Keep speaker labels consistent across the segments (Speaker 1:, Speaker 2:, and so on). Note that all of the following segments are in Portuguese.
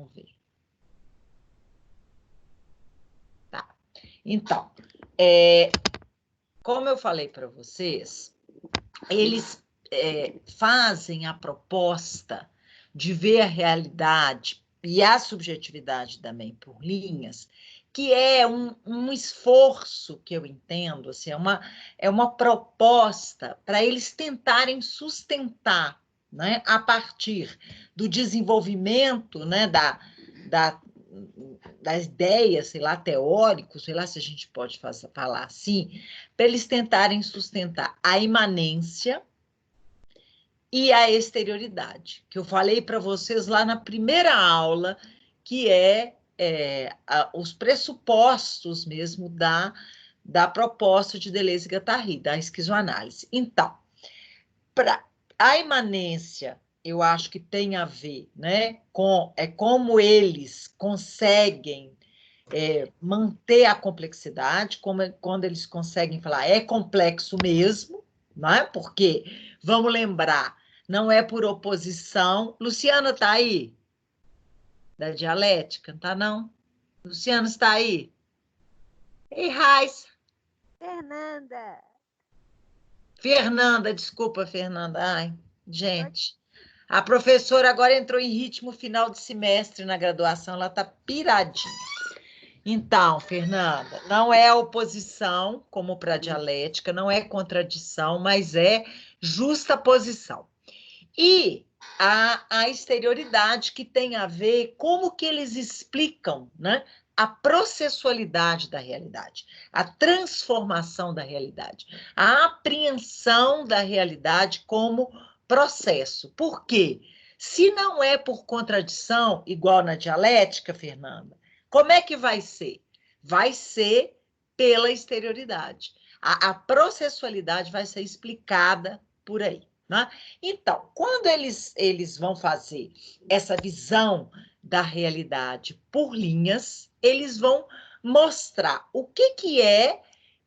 Speaker 1: Vamos ver. Tá. Então, como eu falei para vocês, eles fazem a proposta de ver a realidade e a subjetividade também por linhas, que é um esforço que eu entendo, assim, é uma proposta para eles tentarem sustentar, né, a partir do desenvolvimento, né, das ideias, sei lá, teóricos, sei lá se a gente pode falar assim, para eles tentarem sustentar a imanência e a exterioridade, que eu falei para vocês lá na primeira aula, que os pressupostos mesmo da proposta de Deleuze e Guattari, da esquizoanálise. Então, a imanência, eu acho que tem a ver, né, com como eles conseguem manter a complexidade, quando eles conseguem falar, é complexo mesmo, não é? Porque, vamos lembrar, não é por oposição. Luciana está aí? Da dialética, não está, não? Luciana está aí? Ei, Raíssa. Fernanda, desculpa, Fernanda. Ai, gente. A professora agora entrou em ritmo final de semestre na graduação, ela está piradinha. Então, Fernanda, não é oposição, como para a dialética, não é contradição, mas é justa posição. E a exterioridade, que tem a ver como que eles explicam, né, a processualidade da realidade, a transformação da realidade, a apreensão da realidade como processo. Por quê? Se não é por contradição, igual na dialética, Fernanda, como é que vai ser? Vai ser pela exterioridade. A processualidade vai ser explicada por aí. Né? Então, quando eles vão fazer essa visão da realidade por linhas, eles vão mostrar o que é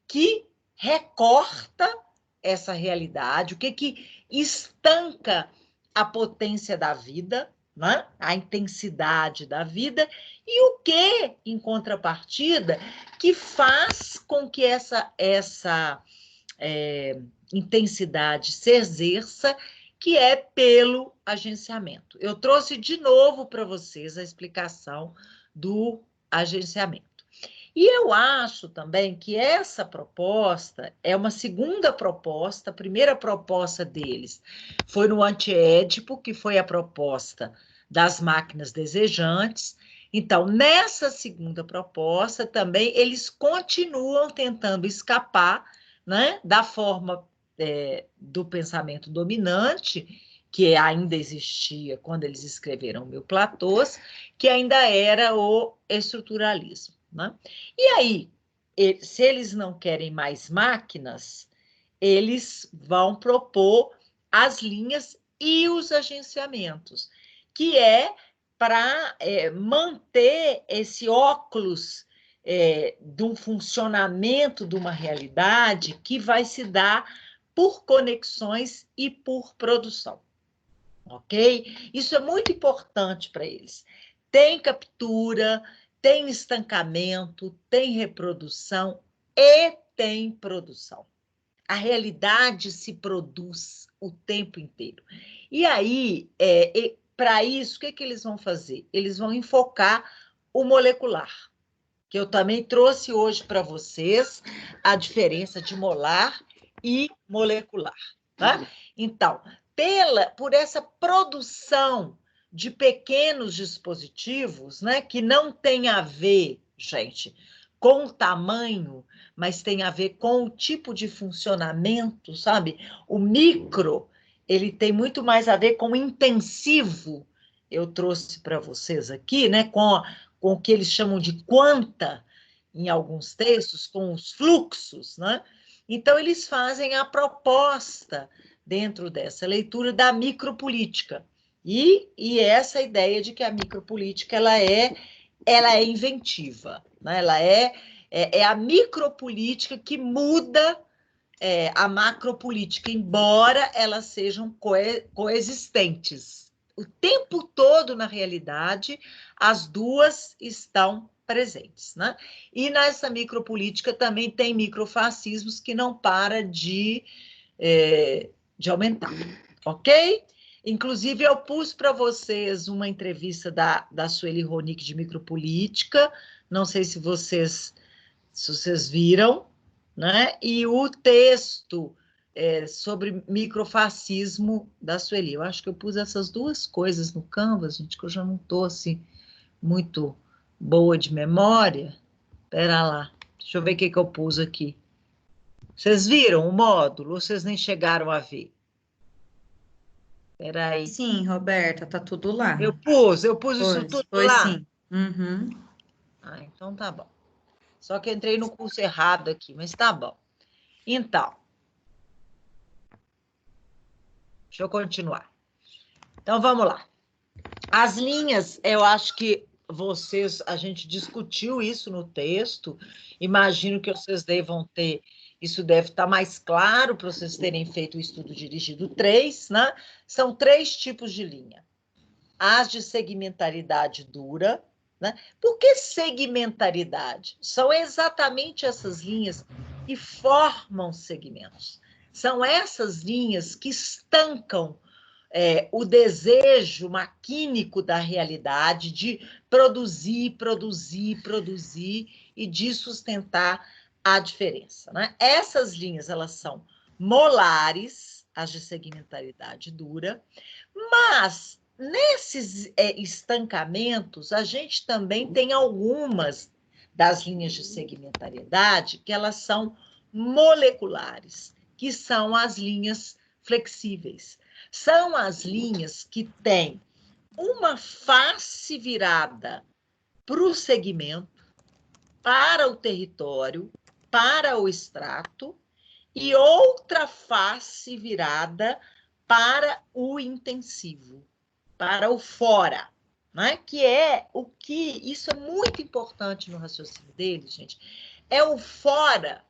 Speaker 1: que recorta essa realidade, o que estanca a potência da vida, né? A intensidade da vida, e o que, em contrapartida, que faz com que essa intensidade se exerça, que é pelo agenciamento. Eu trouxe de novo para vocês a explicação do agenciamento. E eu acho também que essa proposta é uma segunda proposta. A primeira proposta deles foi no Antiédipo, que foi a proposta das máquinas desejantes. Então, nessa segunda proposta também, eles continuam tentando escapar, né, da forma do pensamento dominante, que ainda existia quando eles escreveram Mil Platôs, que ainda era o estruturalismo. Né? E aí, se eles não querem mais máquinas, eles vão propor as linhas e os agenciamentos, que é para manter esse óculos de um funcionamento de uma realidade que vai se dar por conexões e por produção. Ok? Isso é muito importante para eles. Tem captura, tem estancamento, tem reprodução e tem produção. A realidade se produz o tempo inteiro. E aí, para isso, o que eles vão fazer? Eles vão enfocar o molecular, que eu também trouxe hoje para vocês a diferença de molar e molecular. Tá? Então, por essa produção de pequenos dispositivos, né, que não tem a ver, gente, com o tamanho, mas tem a ver com o tipo de funcionamento, sabe? O micro, ele tem muito mais a ver com o intensivo. Eu trouxe para vocês aqui, né, com o que eles chamam de quanta, em alguns textos, com os fluxos, né? Então, eles fazem a proposta, dentro dessa leitura, da micropolítica. E essa ideia de que a micropolítica ela é inventiva, né? Ela é a micropolítica que muda a macropolítica, embora elas sejam coexistentes. o tempo todo, na realidade, as duas estão presentes, né? E nessa micropolítica também tem microfascismos que não para de aumentar, ok? Inclusive, eu pus para vocês uma entrevista da Sueli Ronick de micropolítica, não sei se vocês viram, né? E o texto sobre microfascismo da Sueli. Eu acho que eu pus essas duas coisas no Canvas, gente, que eu já não estou assim, muito boa de memória. Espera lá, deixa eu ver o que eu pus aqui. Vocês viram o módulo ou vocês nem chegaram a ver? Espera aí.
Speaker 2: Sim, Roberta, tá tudo lá.
Speaker 1: Eu pus isso tudo
Speaker 2: Foi
Speaker 1: lá?
Speaker 2: sim. Uhum.
Speaker 1: Ah, então tá bom. Só que entrei no curso errado aqui, mas tá bom. Então, deixa eu continuar. Então, vamos lá. As linhas, eu acho que a gente discutiu isso no texto, imagino que vocês devam ter, isso deve estar mais claro para vocês terem feito o estudo dirigido 3, né? São 3 tipos de linha. As de segmentaridade dura, né? Por que segmentaridade? São exatamente essas linhas que formam segmentos. São essas linhas que estancam o desejo maquínico da realidade de produzir e de sustentar a diferença, né? Essas linhas, elas são molares, as de segmentaridade dura, mas nesses estancamentos, a gente também tem algumas das linhas de segmentariedade que elas são moleculares, que são as linhas flexíveis. São as linhas que têm uma face virada para o segmento, para o território, para o extrato, e outra face virada para o intensivo, para o fora, né? Que é o que, isso é muito importante no raciocínio deles, gente, é o fora,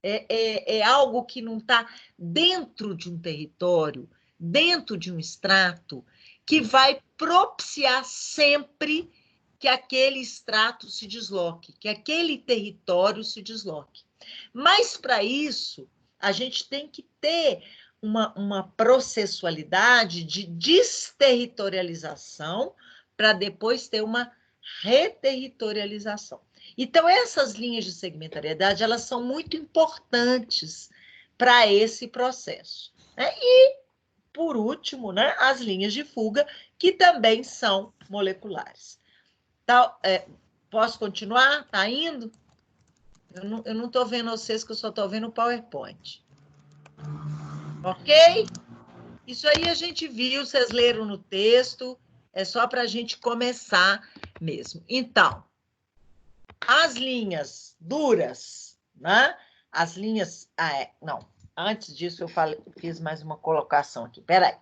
Speaker 1: é algo que não está dentro de um território, dentro de um extrato, que vai propiciar sempre que aquele extrato se desloque, que aquele território se desloque. Mas, para isso, a gente tem que ter uma processualidade de desterritorialização para depois ter uma reterritorialização. Então, essas linhas de segmentariedade, elas são muito importantes para esse processo, né? E, por último, né, as linhas de fuga, que também são moleculares. Então, posso continuar? Está indo? Eu não estou vendo vocês, que eu só estou vendo o PowerPoint. Ok? Isso aí a gente viu, vocês leram no texto, é só para a gente começar mesmo. Então, as linhas duras, né? As linhas... não, antes disso eu fiz mais uma colocação aqui, peraí.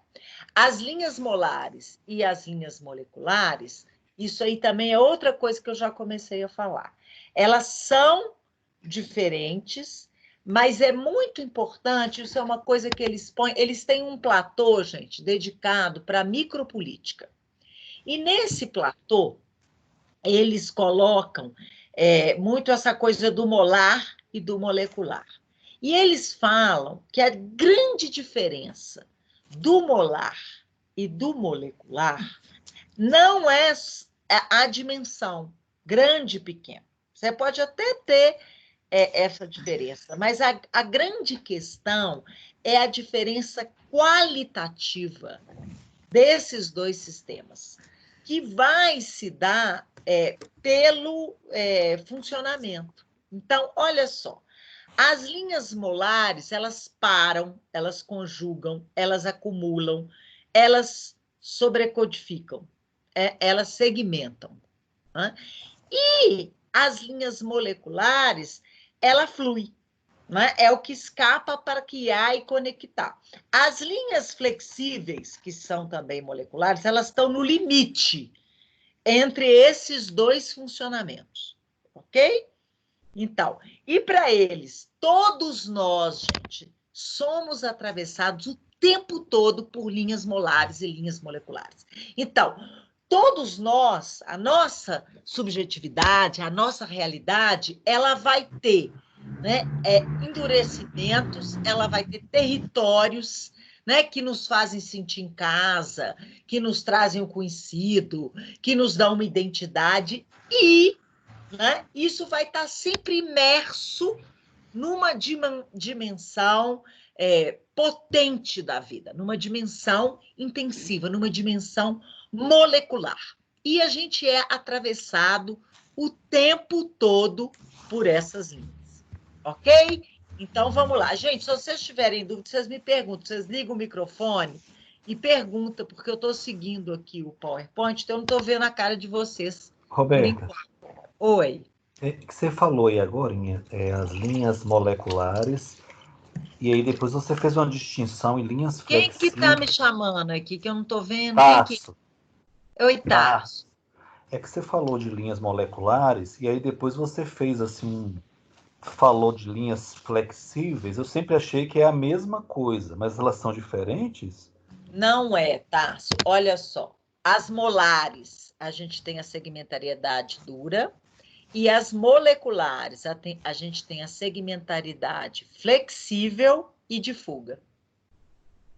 Speaker 1: As linhas molares e as linhas moleculares, isso aí também é outra coisa que eu já comecei a falar. Elas são diferentes, mas é muito importante, isso é uma coisa que eles põem, eles têm um platô, gente, dedicado para micropolítica. E nesse platô, eles colocam muito essa coisa do molar e do molecular. E eles falam que a grande diferença do molar e do molecular não é a dimensão, grande e pequena. Você pode até ter essa diferença, mas a grande questão é a diferença qualitativa desses dois sistemas, que vai se dar pelo funcionamento. Então, olha só, as linhas molares, elas param, elas conjugam, elas acumulam, elas sobrecodificam, elas segmentam, né? E as linhas moleculares, ela flui, né? É o que escapa para criar e conectar. As linhas flexíveis, que são também moleculares, elas estão no limite entre esses dois funcionamentos, ok? Então, e para eles, todos nós, gente, somos atravessados o tempo todo por linhas molares e linhas moleculares. Então, todos nós, a nossa subjetividade, a nossa realidade, ela vai ter, né, endurecimentos, ela vai ter territórios, né, que nos fazem sentir em casa, que nos trazem o conhecido, que nos dão uma identidade, e, né, isso vai estar sempre imerso numa dimensão potente da vida, numa dimensão intensiva, numa dimensão molecular. E a gente é atravessado o tempo todo por essas linhas, ok? Então, vamos lá. Gente, se vocês tiverem dúvida, vocês me perguntam, vocês ligam o microfone e perguntam, porque eu estou seguindo aqui o PowerPoint, então eu não estou vendo a cara de vocês por enquanto. Oi.
Speaker 3: Que você falou aí agora, as linhas moleculares, e aí depois você fez uma distinção em linhas flexíveis.
Speaker 1: Quem que está me chamando aqui, que eu não estou vendo?
Speaker 3: Tasso.
Speaker 1: Oi, Tasso.
Speaker 3: É que você falou de linhas moleculares, e aí depois você fez assim, falou de linhas flexíveis. Eu sempre achei que é a mesma coisa, mas elas são diferentes?
Speaker 1: Não é, Tasso. Olha só. As molares, a gente tem a segmentariedade dura, e as moleculares, a gente tem a segmentaridade flexível e de fuga.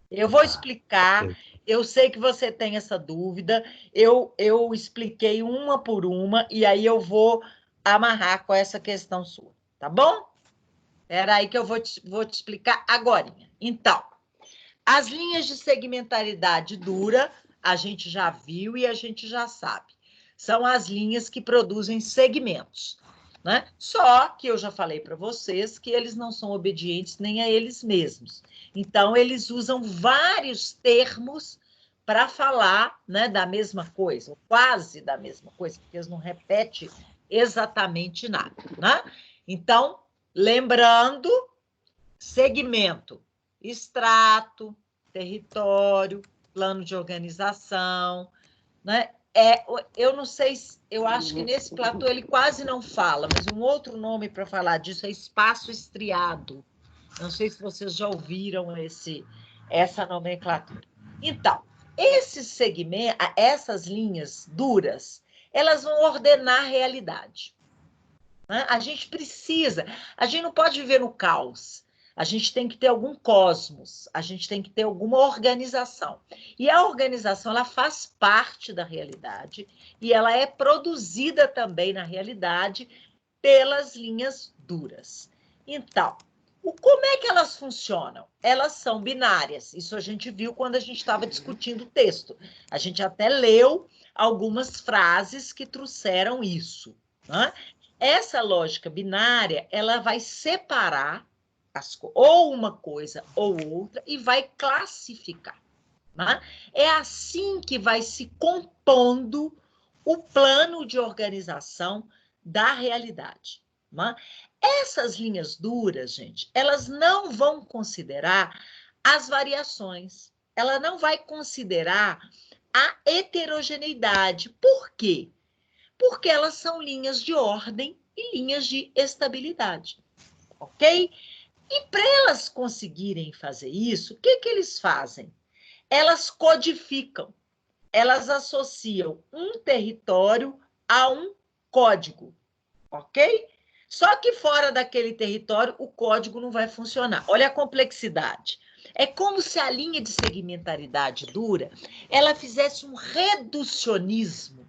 Speaker 1: Eu vou explicar, eu sei que você tem essa dúvida, eu expliquei uma por uma, e aí eu vou amarrar com essa questão sua, tá bom? Espera aí que eu vou te explicar agora. Então, as linhas de segmentaridade dura, a gente já viu e a gente já sabe. São as linhas que produzem segmentos, né? Só que eu já falei para vocês que eles não são obedientes nem a eles mesmos. Então, eles usam vários termos para falar, né, da mesma coisa, ou quase da mesma coisa, porque eles não repetem exatamente nada, né? Então, lembrando, segmento, extrato, território, plano de organização, né? Eu não sei, eu acho que nesse platô ele quase não fala, mas um outro nome para falar disso é espaço estriado. Não sei se vocês já ouviram essa nomenclatura. Então, esses segmentos, essas linhas duras, elas vão ordenar a realidade, né? A gente não pode viver no caos. A gente tem que ter algum cosmos, a gente tem que ter alguma organização. E a organização, ela faz parte da realidade e ela é produzida também na realidade pelas linhas duras. Então, como é que elas funcionam? Elas são binárias. Isso a gente viu quando a gente estava discutindo o texto. A gente até leu algumas frases que trouxeram isso, né? Essa lógica binária, ela vai separar ou uma coisa ou outra, e vai classificar, né? É assim que vai se compondo o plano de organização da realidade, né? Essas linhas duras, gente, elas não vão considerar as variações, ela não vai considerar a heterogeneidade. Por quê? Porque elas são linhas de ordem e linhas de estabilidade, ok? E para elas conseguirem fazer isso, o que eles fazem? Elas codificam, elas associam um território a um código, ok? Só que fora daquele território, o código não vai funcionar. Olha a complexidade. É como se a linha de segmentaridade dura, ela fizesse um reducionismo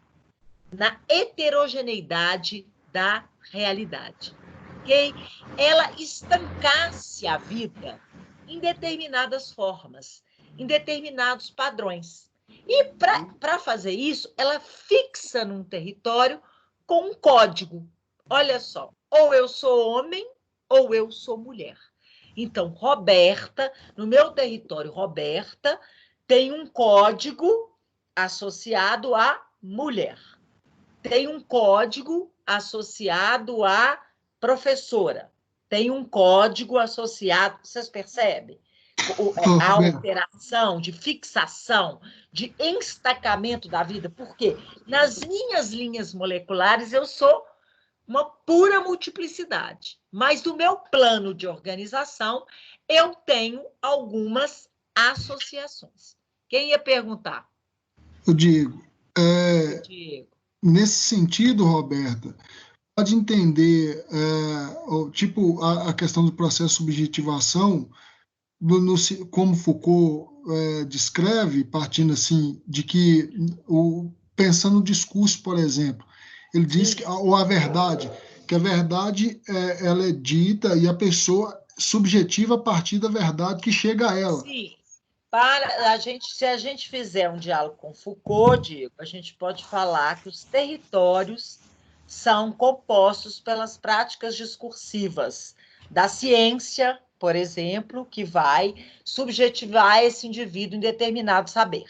Speaker 1: na heterogeneidade da realidade. Okay? Ela estancasse a vida em determinadas formas, em determinados padrões. E para fazer isso, ela fixa num território com um código. Olha só, ou eu sou homem ou eu sou mulher. Então, Roberta, no meu território, Roberta, tem um código associado a mulher. Tem um código associado a professora, tem um código associado, vocês percebem? A alteração de fixação, de estacamento da vida, porque nas minhas linhas moleculares eu sou uma pura multiplicidade, mas no meu plano de organização eu tenho algumas associações. Quem ia perguntar?
Speaker 4: O Diego,
Speaker 1: Diego.
Speaker 4: nesse sentido, Roberta, pode entender tipo a questão do processo de subjetivação, como Foucault descreve, partindo assim, de que, pensando no discurso, por exemplo, ele diz que, ou a verdade, que a verdade ela é dita e a pessoa subjetiva a partir da verdade que chega a ela.
Speaker 1: Sim. Se a gente fizer um diálogo com Foucault, Diego, a gente pode falar que os territórios são compostos pelas práticas discursivas da ciência, por exemplo, que vai subjetivar esse indivíduo em determinado saber.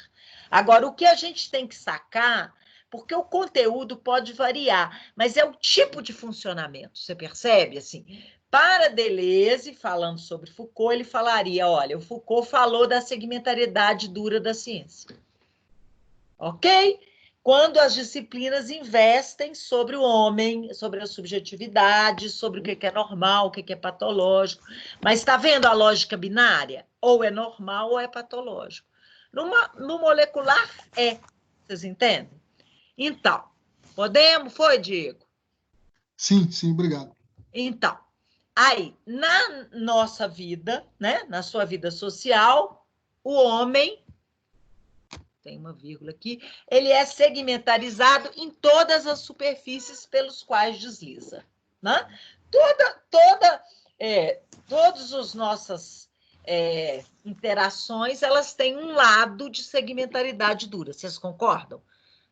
Speaker 1: Agora, o que a gente tem que sacar, porque o conteúdo pode variar, mas é o tipo de funcionamento, você percebe? Assim, para Deleuze, falando sobre Foucault, ele falaria, olha, o Foucault falou da segmentariedade dura da ciência. Ok? Quando as disciplinas investem sobre o homem, sobre a subjetividade, sobre o que é normal, o que é patológico. Mas está vendo a lógica binária? Ou é normal ou é patológico. No molecular, Vocês entendem? Então, podemos? Foi, Diego?
Speaker 4: Sim, obrigado.
Speaker 1: Então, aí, na nossa vida, né, na sua vida social, o homem, tem uma vírgula aqui, ele é segmentarizado em todas as superfícies pelos quais desliza. Né? Todas as nossas interações, elas têm um lado de segmentaridade dura, vocês concordam?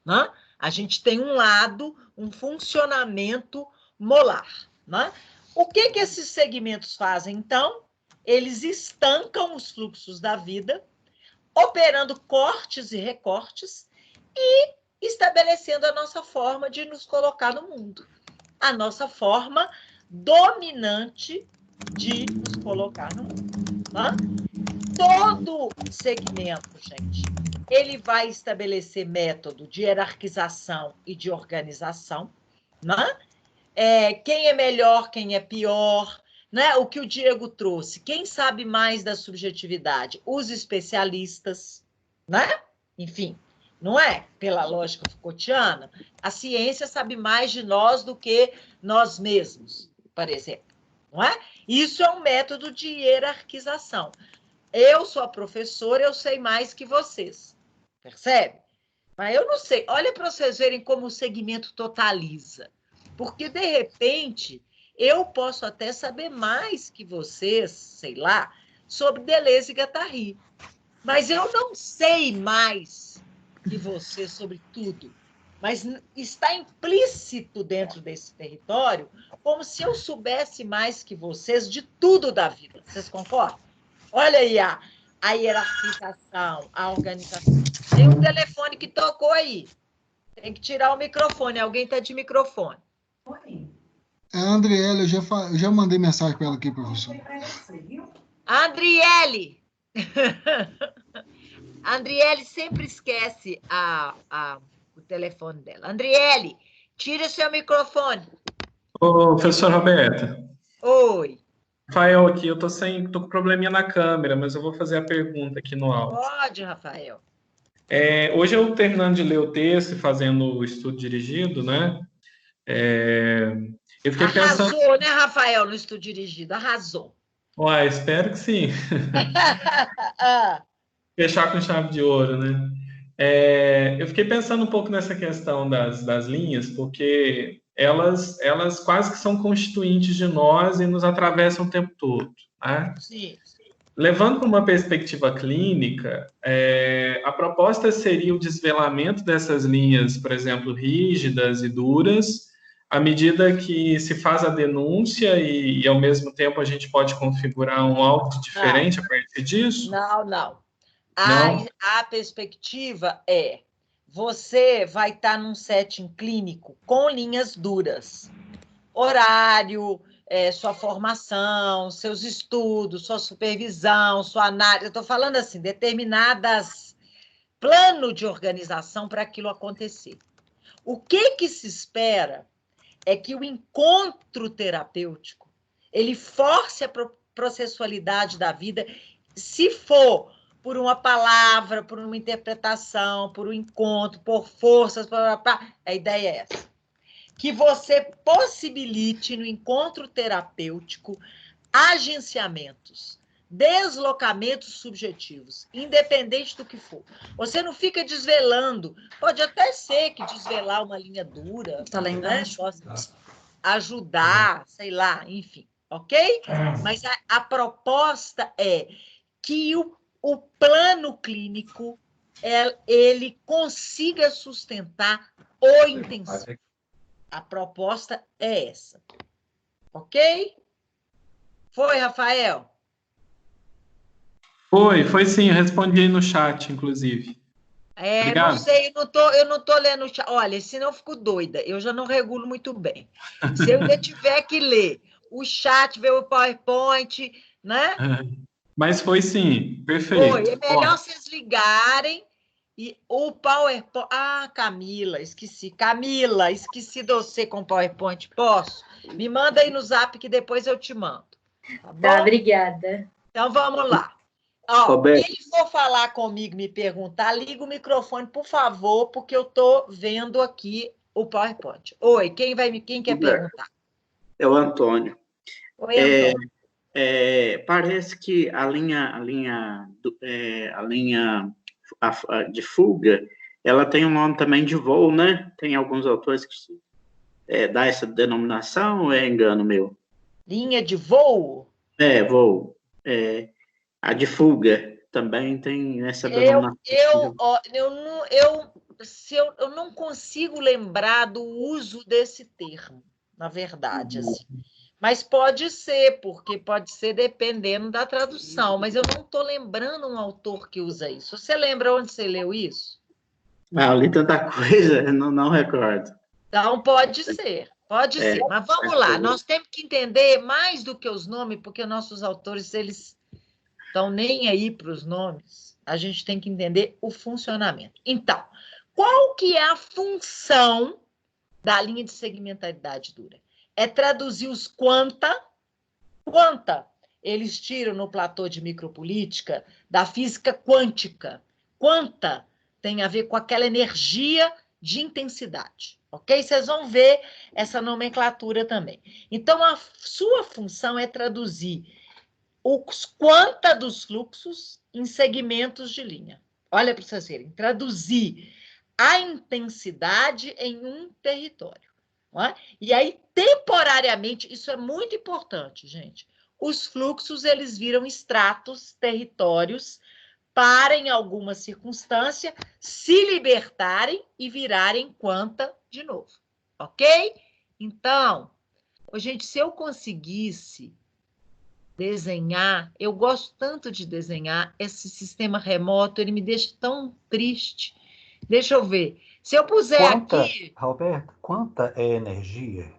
Speaker 1: Né? A gente tem um lado, um funcionamento molar. Né? O que esses segmentos fazem, então? Eles estancam os fluxos da vida, operando cortes e recortes e estabelecendo a nossa forma de nos colocar no mundo. A nossa forma dominante de nos colocar no mundo. Né? Todo segmento, gente, ele vai estabelecer método de hierarquização e de organização, né? Quem é melhor, quem é pior, né? O que o Diego trouxe, quem sabe mais da subjetividade? Os especialistas, né? Enfim, não é? Pela lógica Foucaultiana, a ciência sabe mais de nós do que nós mesmos, por exemplo, não é? Isso é um método de hierarquização. Eu sou a professora, eu sei mais que vocês, percebe? Mas eu não sei. Olha para vocês verem como o segmento totaliza. Porque, de repente, eu posso até saber mais que vocês, sei lá, sobre Deleuze e Guattari. Mas eu não sei mais que você sobre tudo. Mas está implícito dentro desse território como se eu soubesse mais que vocês de tudo da vida. Vocês concordam? Olha aí a hierarquização, a organização. Tem um telefone que tocou aí. Tem que tirar o microfone. Alguém está de microfone.
Speaker 4: A Andriele, eu já mandei mensagem para ela aqui, professor.
Speaker 1: Andriele! A Andriele sempre esquece o telefone dela. Andriele, tira seu microfone.
Speaker 5: Ô, professor Roberta.
Speaker 1: Oi.
Speaker 5: Rafael aqui, eu tô com probleminha na câmera, mas eu vou fazer a pergunta aqui no áudio.
Speaker 1: Pode, Rafael.
Speaker 5: Hoje eu terminando de ler o texto e fazendo o estudo dirigido, né? Eu fiquei pensando...
Speaker 1: Arrasou, né, Rafael, no estudo dirigido? Arrasou.
Speaker 5: Uai, espero que sim. Fechar com chave de ouro, né? Eu fiquei pensando um pouco nessa questão das linhas, porque elas quase que são constituintes de nós e nos atravessam o tempo todo, né?
Speaker 1: Sim.
Speaker 5: Levando para uma perspectiva clínica, a proposta seria o desvelamento dessas linhas, por exemplo, rígidas e duras, à medida que se faz a denúncia e ao mesmo tempo, a gente pode configurar um alvo diferente a partir disso?
Speaker 1: Não.
Speaker 5: Não?
Speaker 1: A perspectiva é: você vai estar num setting clínico com linhas duras. Horário, sua formação, seus estudos, sua supervisão, sua análise. Eu estou falando assim, determinadas plano de organização para aquilo acontecer. O que se espera é que o encontro terapêutico ele force a processualidade da vida, se for por uma palavra, por uma interpretação, por um encontro, por forças, a ideia é essa. Que você possibilite no encontro terapêutico agenciamentos, deslocamentos subjetivos, independente do que for. Você não fica desvelando. Pode até ser que desvelar uma linha dura,
Speaker 2: Tá lá embaixo.
Speaker 1: Possa ajudar, sei lá, enfim, ok? Mas a proposta é que o plano clínico ele consiga sustentar o intensivo. A proposta é essa. Ok? Foi, Rafael?
Speaker 5: Foi sim, eu respondi aí no chat, inclusive. Obrigado.
Speaker 1: Não sei, eu não tô lendo o chat. Olha, senão eu fico doida. Eu já não regulo muito bem. Se eu ainda tiver que ler o chat, ver o PowerPoint, né?
Speaker 5: Mas foi sim, perfeito.
Speaker 1: Foi. É melhor vocês ligarem e o PowerPoint... Ah, Camila, esqueci. Camila, esqueci de você com o PowerPoint. Posso? Me manda aí no Zap que depois eu te mando. Tá bom?
Speaker 6: Tá, obrigada.
Speaker 1: Então, vamos lá. Ó,
Speaker 7: Roberto.
Speaker 1: quem for falar comigo, me perguntar, liga o microfone, por favor, porque eu estou vendo aqui o PowerPoint. Oi, quem quer
Speaker 7: Roberto.
Speaker 1: perguntar?
Speaker 7: É o Antônio.
Speaker 1: Oi, Antônio.
Speaker 7: Parece que a linha de fuga, ela tem um nome também de voo, né? Tem alguns autores que dá essa denominação ou é engano meu?
Speaker 1: Linha de voo?
Speaker 7: Voo. A de fuga também tem essa denominação.
Speaker 1: Eu não consigo lembrar do uso desse termo, na verdade, assim. Mas pode ser, porque pode ser dependendo da tradução, mas eu não estou lembrando um autor que usa isso. Você lembra onde você leu isso?
Speaker 7: Eu li tanta coisa, não recordo.
Speaker 1: Então, pode ser. Mas vamos lá, nós temos que entender mais do que os nomes, porque nossos autores, eles estão nem aí para os nomes. A gente tem que entender o funcionamento. Então, qual que é a função da linha de segmentaridade dura? É traduzir os quanta. Eles tiram no platô de micropolítica da física quântica. Quanta tem a ver com aquela energia de intensidade, ok? Vocês vão ver essa nomenclatura também. Então, a sua função é traduzir os quanta dos fluxos em segmentos de linha. Olha para vocês verem, traduzir a intensidade em um território. Não é? E aí, temporariamente, isso é muito importante, gente. Os fluxos, eles viram estratos, territórios, para, em alguma circunstância, se libertarem e virarem quanta de novo. Ok? Então, gente, se eu conseguisse desenhar, eu gosto tanto de desenhar, esse sistema remoto, ele me deixa tão triste. Deixa eu ver. Se eu puser aqui...
Speaker 3: Roberto, quanta é energia?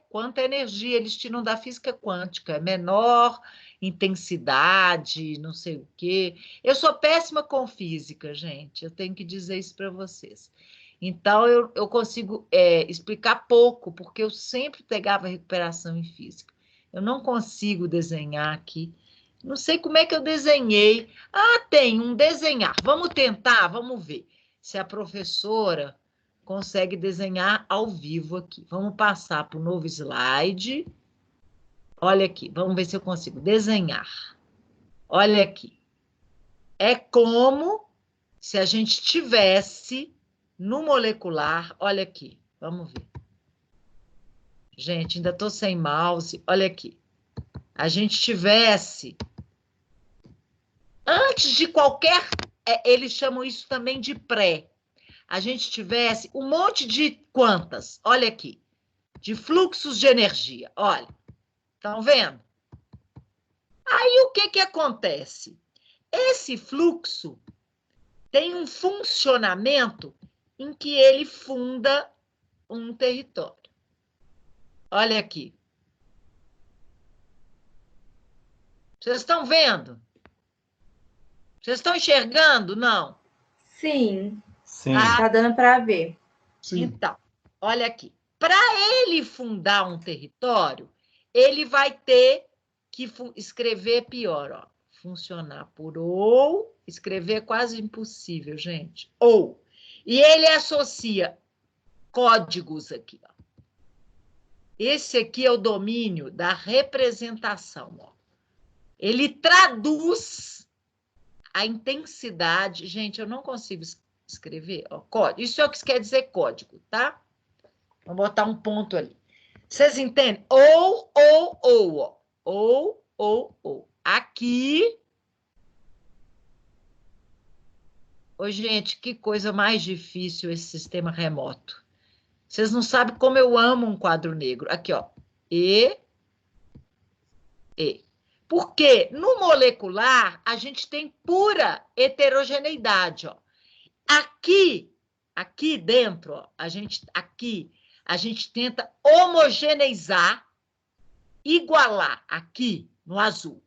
Speaker 1: Quanta energia, eles tiram da física quântica, menor intensidade, não sei o quê. Eu sou péssima com física, gente, eu tenho que dizer isso para vocês. Então, eu consigo explicar pouco, porque eu sempre pegava recuperação em física. Eu não consigo desenhar aqui. Não sei como é que eu desenhei. Tem um desenhar. Vamos tentar, vamos ver se a professora consegue desenhar ao vivo aqui. Vamos passar para o novo slide. Olha aqui, vamos ver se eu consigo desenhar. Olha aqui. É como se a gente tivesse no molecular, olha aqui, vamos ver. Gente, ainda estou sem mouse, olha aqui. A gente tivesse, antes de qualquer, eles chamam isso também de pré, a gente tivesse um monte de quantas, olha aqui, de fluxos de energia, olha. Estão vendo? Aí, o que acontece? Esse fluxo tem um funcionamento em que ele funda um território. Olha aqui. Vocês estão vendo? Vocês estão enxergando? Não?
Speaker 6: Sim.
Speaker 3: Sim.
Speaker 6: Tá dando para ver.
Speaker 4: Sim.
Speaker 1: Então, olha aqui. Para ele fundar um território, ele vai ter que escrever pior, ó. funcionar por ou, escrever é quase impossível, gente. Ou. E ele associa códigos aqui, ó. Esse aqui é o domínio da representação, ó. Ele traduz a intensidade. Gente, eu não consigo escrever, ó, código. Isso é o que quer dizer código, tá? Vou botar um ponto ali. Vocês entendem? Ou, ó. Ou. Aqui. Ô, gente, que coisa mais difícil esse sistema remoto. Vocês não sabem como eu amo um quadro negro. Aqui, ó. E. Porque no molecular, a gente tem pura heterogeneidade, ó. Aqui dentro, ó, a gente tenta homogeneizar, igualar aqui no azul.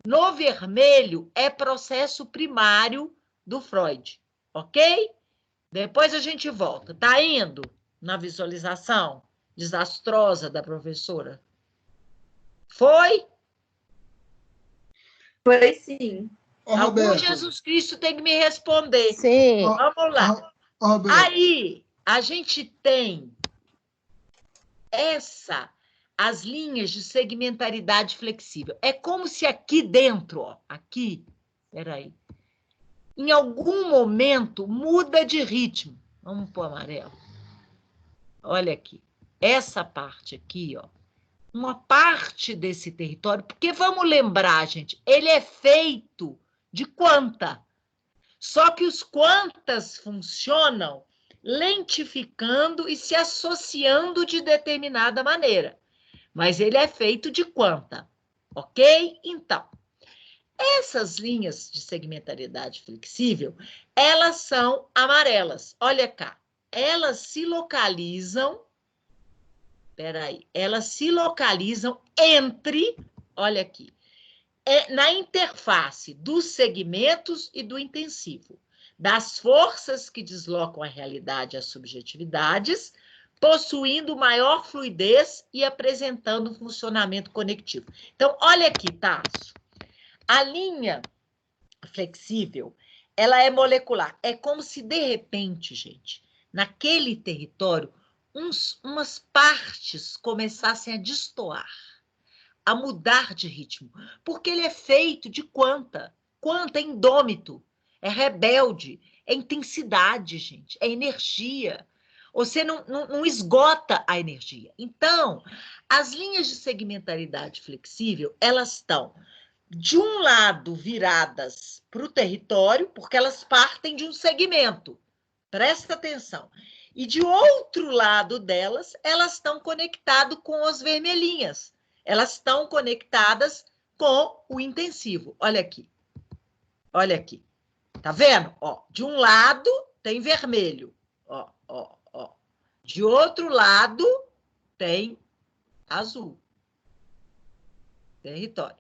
Speaker 1: No vermelho é processo primário do Freud, ok? Depois a gente volta. Tá indo na visualização desastrosa da professora? Foi?
Speaker 6: Foi sim.
Speaker 4: Ô,
Speaker 1: Algum
Speaker 4: Roberta,
Speaker 1: Jesus Cristo tem que me responder.
Speaker 8: Sim.
Speaker 1: Vamos lá.
Speaker 4: ô, Roberta,
Speaker 1: Aí, a gente tem as linhas de segmentaridade flexível. É como se aqui dentro, ó, aqui, peraí, em algum momento muda de ritmo. Vamos pôr amarelo. Olha aqui. Essa parte aqui, ó, uma parte desse território, porque vamos lembrar, gente, ele é feito de quanta. Só que os quantas funcionam lentificando e se associando de determinada maneira. Mas ele é feito de quanta, ok? Então, essas linhas de segmentariedade flexível, elas são amarelas. Olha cá, elas se localizam, elas se localizam entre, olha aqui, na interface dos segmentos e do intensivo, das forças que deslocam a realidade e as subjetividades, possuindo maior fluidez e apresentando um funcionamento conectivo. Então, olha aqui, Tasso. A linha flexível, ela é molecular. É como se, de repente, gente, naquele território, umas partes começassem a destoar, a mudar de ritmo, porque ele é feito de quanta. Quanta é indômito, é rebelde, é intensidade, gente, é energia. Você não esgota a energia. Então, as linhas de segmentaridade flexível, elas estão, de um lado, viradas para o território, porque elas partem de um segmento. Presta atenção. E de outro lado delas, elas estão conectadas com as vermelhinhas. Elas estão conectadas com o intensivo. Olha aqui. Olha aqui. Tá vendo? Ó, de um lado tem vermelho. Ó. De outro lado tem azul. Território.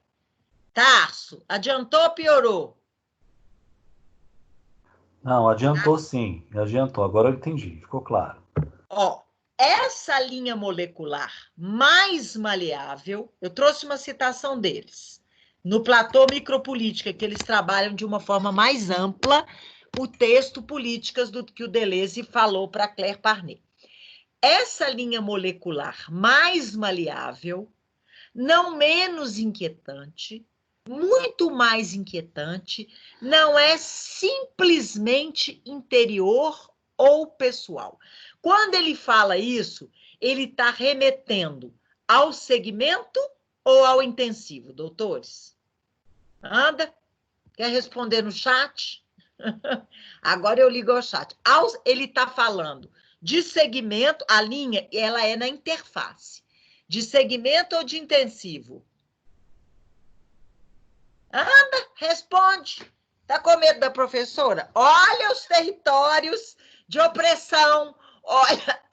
Speaker 1: Tarso, adiantou ou piorou?
Speaker 3: Não, adiantou sim. Adiantou. Agora eu entendi. Ficou claro.
Speaker 1: Ó, essa linha molecular mais maleável, eu trouxe uma citação deles. No Platô Micropolítica, que eles trabalham de uma forma mais ampla o texto Políticas do que o Deleuze falou para Claire Parnet. Essa linha molecular mais maleável, não menos inquietante, muito mais inquietante, não é simplesmente interior ou pessoal. Quando ele fala isso, ele está remetendo ao segmento ou ao intensivo, doutores? Anda? Quer responder no chat? Agora eu ligo ao chat. Ele está falando de segmento, a linha, ela é na interface. De segmento ou de intensivo? Anda, responde. Está com medo da professora? Olha os territórios de opressão. Olha.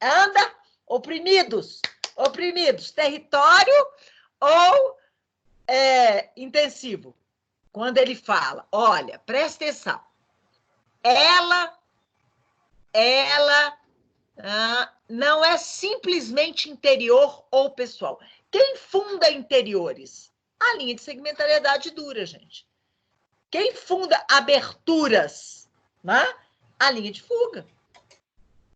Speaker 1: Anda, oprimidos. Território ou intensivo? Quando ele fala, olha, presta atenção. Ela não é simplesmente interior ou pessoal. Quem funda interiores? A linha de segmentariedade dura, gente. Quem funda aberturas, né? A linha de fuga.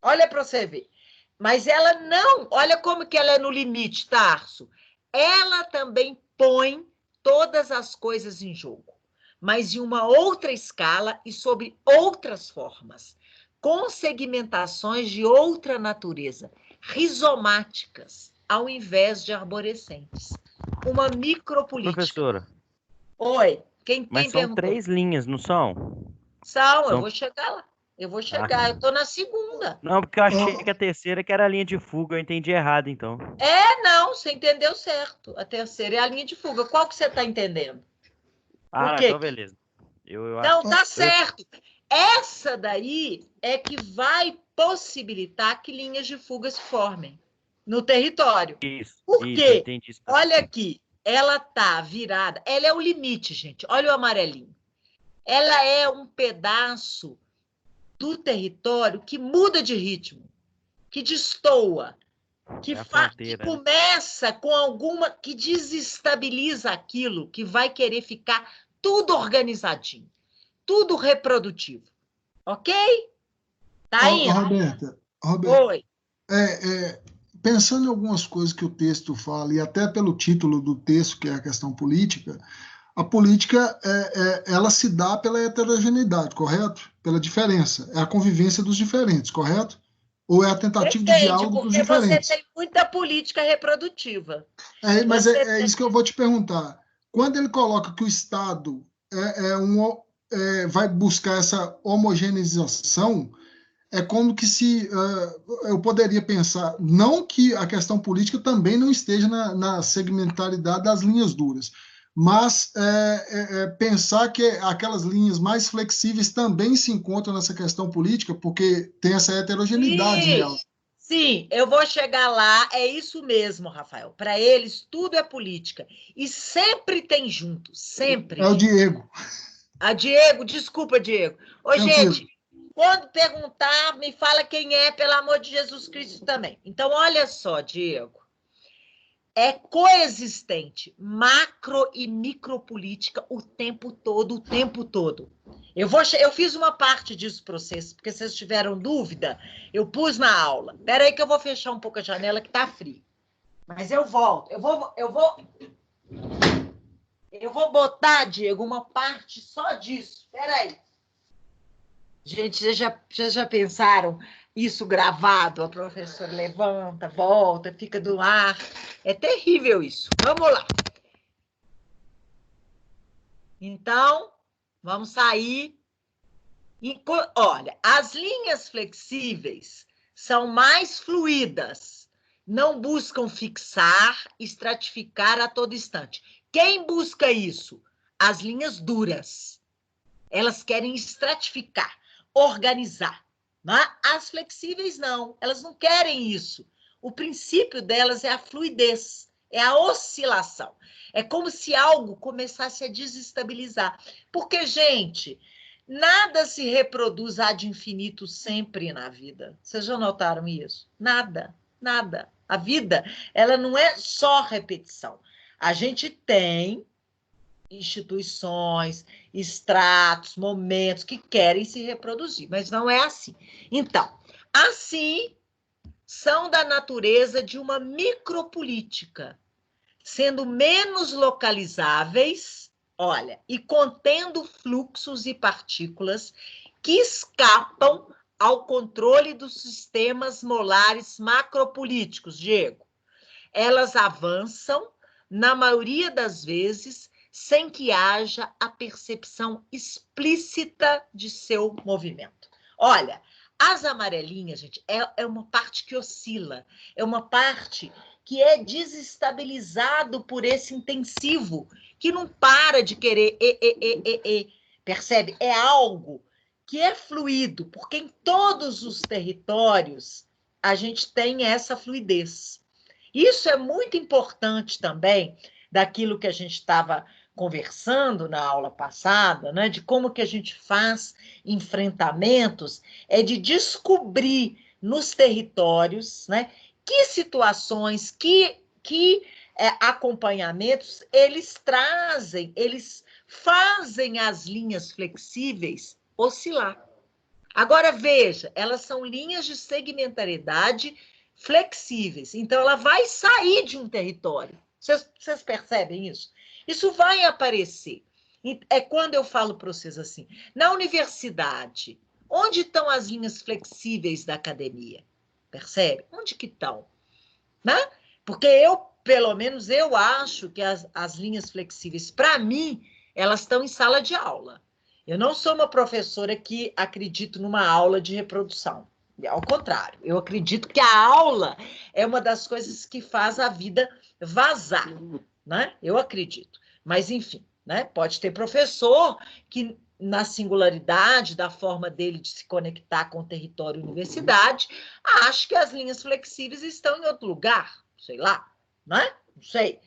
Speaker 1: Olha para você ver. Mas ela não, olha como que ela é no limite, Tarso. Ela também põe todas as coisas em jogo, mas em uma outra escala e sob outras formas, com segmentações de outra natureza, rizomáticas, ao invés de arborescentes. Uma micropolítica.
Speaker 8: Professora,
Speaker 1: Oi, quem
Speaker 8: mas são
Speaker 1: perguntou?
Speaker 8: 3 linhas, não são?
Speaker 1: Eu vou chegar lá. Eu vou chegar, eu estou na segunda.
Speaker 8: Não, porque eu achei que a terceira que era a linha de fuga, eu entendi errado, então.
Speaker 1: Não, você entendeu certo. A terceira é a linha de fuga. Qual que você está entendendo?
Speaker 8: Ah,
Speaker 1: quê?
Speaker 8: então beleza.
Speaker 1: Não, tá certo. Essa daí é que vai possibilitar que linhas de fuga se formem no território.
Speaker 8: Isso.
Speaker 1: Por
Speaker 8: isso,
Speaker 1: quê?
Speaker 8: eu entendi isso.
Speaker 1: Olha aqui, ela tá virada, ela é o limite, gente. Olha o amarelinho. Ela é um pedaço do território que muda de ritmo, que destoa, que, que começa com alguma, que desestabiliza aquilo, que vai querer ficar tudo organizadinho, tudo reprodutivo. Ok? Tá indo?
Speaker 4: Roberta,
Speaker 1: Oi.
Speaker 4: Pensando em algumas coisas que o texto fala, e até pelo título do texto, que é a questão política, a política ela se dá pela heterogeneidade, correto? Pela diferença. É a convivência dos diferentes, correto? Ou é a tentativa de diálogo dos diferentes?
Speaker 1: Você tem muita política reprodutiva.
Speaker 4: Mas é isso que eu vou te perguntar. Quando ele coloca que o Estado vai buscar essa homogeneização, é como que se eu poderia pensar, não que a questão política também não esteja na segmentaridade das linhas duras, mas pensar que aquelas linhas mais flexíveis também se encontram nessa questão política, porque tem essa heterogeneidade nela.
Speaker 1: Sim, eu vou chegar lá, é isso mesmo, Rafael. Para eles, tudo é política. E sempre tem junto, sempre.
Speaker 4: É o Diego.
Speaker 1: Diego, desculpa, Diego. Ô,
Speaker 4: Tranquilo.
Speaker 1: Gente, quando perguntar, me fala quem é, pelo amor de Jesus Cristo também. Então, olha só, Diego. É coexistente macro e micropolítica o tempo todo, o tempo todo. Eu fiz uma parte disso para vocês, porque vocês tiveram dúvida, eu pus na aula. Espera aí que eu vou fechar um pouco a janela que está frio. Mas eu volto. Eu vou botar, Diego, uma parte só disso. Espera aí. Gente, vocês já pensaram isso gravado? A professora levanta, volta, fica do ar. É terrível isso. Vamos lá. Então, vamos sair. Olha, as linhas flexíveis são mais fluídas. Não buscam fixar, estratificar a todo instante. Quem busca isso? As linhas duras. Elas querem estratificar, organizar. Né? As flexíveis não, elas não querem isso. O princípio delas é a fluidez, é a oscilação. É como se algo começasse a desestabilizar. Porque, gente, nada se reproduz ad infinito sempre na vida. Vocês já notaram isso? Nada, nada. A vida, ela não é só repetição. A gente tem instituições, estratos, momentos que querem se reproduzir, mas não é assim. Então, assim, são da natureza de uma micropolítica, sendo menos localizáveis, olha, e contendo fluxos e partículas que escapam ao controle dos sistemas molares macropolíticos, Diego. Elas avançam, na maioria das vezes, sem que haja a percepção explícita de seu movimento. Olha, as amarelinhas, gente, é uma parte que oscila, é uma parte que é desestabilizado por esse intensivo, que não para de querer, percebe? É algo que é fluido, porque em todos os territórios a gente tem essa fluidez. Isso é muito importante também, daquilo que a gente estava conversando na aula passada, né, de como que a gente faz enfrentamentos, é de descobrir nos territórios, né, que situações, que acompanhamentos, eles fazem as linhas flexíveis oscilar. Agora, veja, elas são linhas de segmentariedade flexíveis. Então, ela vai sair de um território. Vocês percebem isso? Isso vai aparecer. É quando eu falo para vocês assim, na universidade, onde estão as linhas flexíveis da academia? Percebe? Onde que estão? Né? Porque pelo menos eu acho que as linhas flexíveis, para mim, elas estão em sala de aula. Eu não sou uma professora que acredito numa aula de reprodução. Ao contrário, eu acredito que a aula é uma das coisas que faz a vida vazar, né? Eu acredito. Mas, enfim, né? Pode ter professor que, na singularidade da forma dele de se conectar com o território e universidade, acha que as linhas flexíveis estão em outro lugar, sei lá, né? Não sei.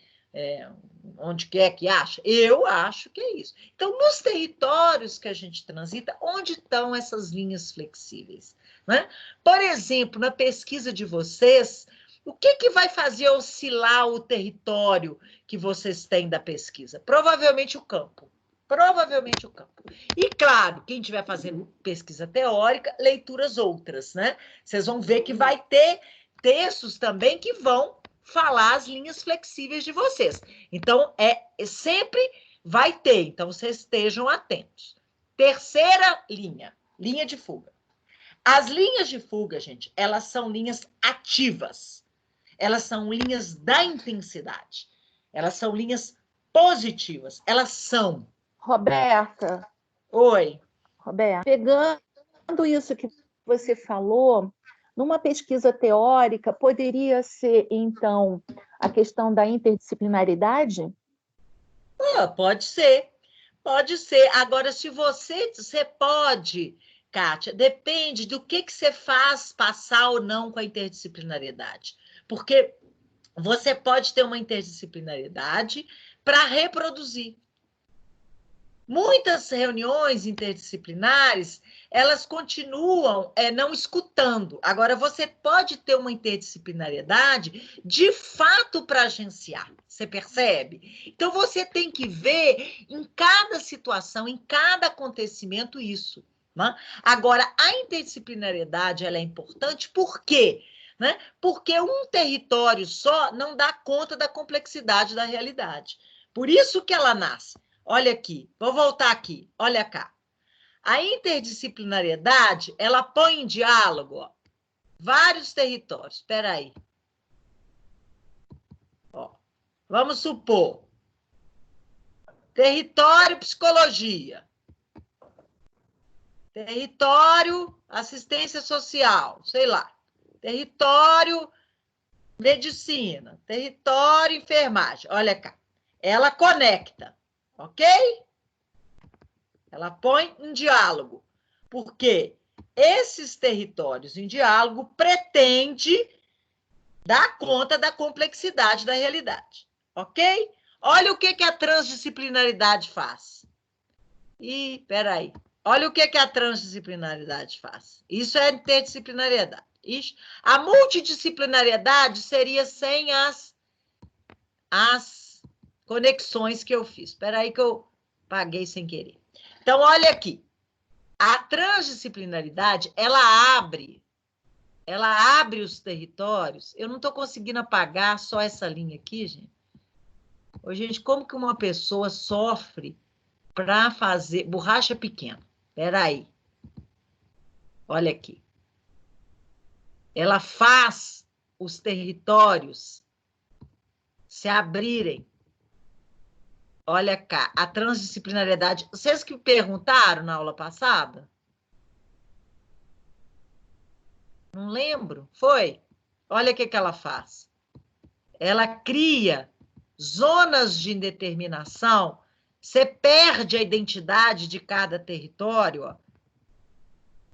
Speaker 1: Onde quer que acha? Eu acho que é isso. Então, nos territórios que a gente transita, onde estão essas linhas flexíveis? Né? Por exemplo, na pesquisa de vocês, o que vai fazer oscilar o território que vocês têm da pesquisa? Provavelmente o campo. Provavelmente o campo. E, claro, quem estiver fazendo pesquisa teórica, leituras outras, né? Vocês vão ver que vai ter textos também que vão falar as linhas flexíveis de vocês. Então, sempre vai ter. Então, vocês estejam atentos. Terceira linha de fuga. As linhas de fuga, gente, elas são linhas ativas. Elas são linhas da intensidade. Elas são linhas positivas. Elas são.
Speaker 9: Roberta.
Speaker 1: Oi.
Speaker 9: Roberta, pegando isso que você falou, numa pesquisa teórica, poderia ser, então, a questão da interdisciplinaridade?
Speaker 1: Pode ser. Pode ser. Agora, se você pode, Kátia, depende do que você faz passar ou não com a interdisciplinariedade. Porque você pode ter uma interdisciplinariedade para reproduzir. Muitas reuniões interdisciplinares, elas continuam não escutando. Agora, você pode ter uma interdisciplinariedade de fato para agenciar. Você percebe? Então, você tem que ver em cada situação, em cada acontecimento isso. Né? Agora, a interdisciplinariedade ela é importante por quê? Né? Porque um território só não dá conta da complexidade da realidade. Por isso que ela nasce. Olha aqui, vou voltar aqui, olha cá. A interdisciplinariedade, ela põe em diálogo vários territórios. Espera aí. Vamos supor. Território psicologia. Território assistência social, sei lá. Território medicina. Território enfermagem. Olha cá. Ela conecta. Ok? Ela põe em diálogo, porque esses territórios em diálogo pretendem dar conta da complexidade da realidade. Ok? Olha o que a transdisciplinaridade faz. Peraí. Olha o que a transdisciplinaridade faz. Isso é interdisciplinariedade. A multidisciplinariedade seria sem as conexões que eu fiz. Espera aí que eu paguei sem querer. Então, olha aqui. A transdisciplinaridade, ela abre os territórios. Eu não estou conseguindo apagar só essa linha aqui, gente. Ô, gente, como que uma pessoa sofre para fazer... Borracha pequena. Espera aí. Olha aqui. Ela faz os territórios se abrirem. Olha cá, a transdisciplinariedade. Vocês que perguntaram na aula passada? Não lembro. Foi? Olha o que ela faz. Ela cria zonas de indeterminação. Você perde a identidade de cada território. Ó.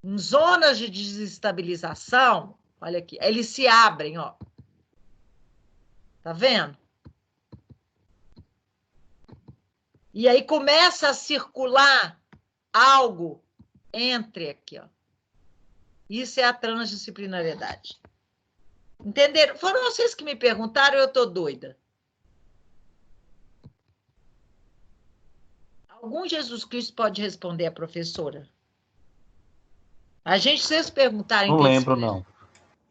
Speaker 1: Em zonas de desestabilização, olha aqui, eles se abrem, ó. Tá vendo? E aí começa a circular algo entre aqui, ó. Isso é a transdisciplinariedade. Entenderam? Foram vocês que me perguntaram, eu estou doida. Algum Jesus Cristo pode responder a professora? A gente, se vocês perguntarem...
Speaker 3: Não lembro, não.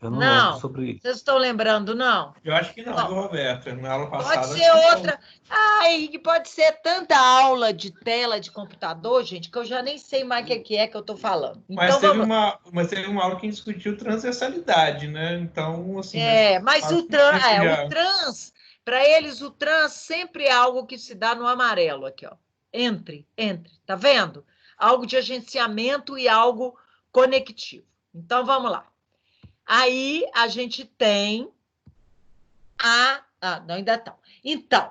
Speaker 3: Eu não lembro sobre isso.
Speaker 1: Vocês estão lembrando, não?
Speaker 10: Eu acho que não,
Speaker 1: Bom,
Speaker 10: viu, Roberta? Na aula
Speaker 1: pode
Speaker 10: passada.
Speaker 1: ser outra. Ah, Henrique, pode ser tanta aula de tela de computador, gente, que eu já nem sei mais o que é que eu estou falando.
Speaker 10: Mas,
Speaker 1: Então,
Speaker 10: teve uma aula que discutiu transversalidade, né? Então, assim.
Speaker 1: Mas o trans, para eles, o trans sempre é algo que se dá no amarelo aqui, ó. Entre, tá vendo? Algo de agenciamento e algo conectivo. Então, vamos lá. Aí, a gente tem não, ainda estão. Então,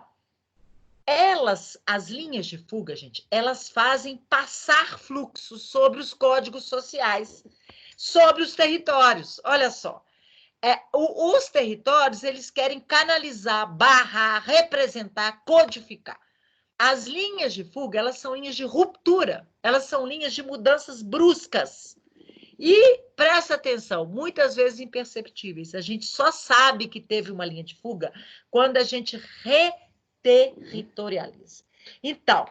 Speaker 1: as linhas de fuga, gente, elas fazem passar fluxos sobre os códigos sociais, sobre os territórios. Olha só. Os territórios, eles querem canalizar, barrar, representar, codificar. As linhas de fuga, elas são linhas de ruptura, elas são linhas de mudanças bruscas. E, presta atenção, muitas vezes imperceptíveis. A gente só sabe que teve uma linha de fuga quando a gente reterritorializa. Então,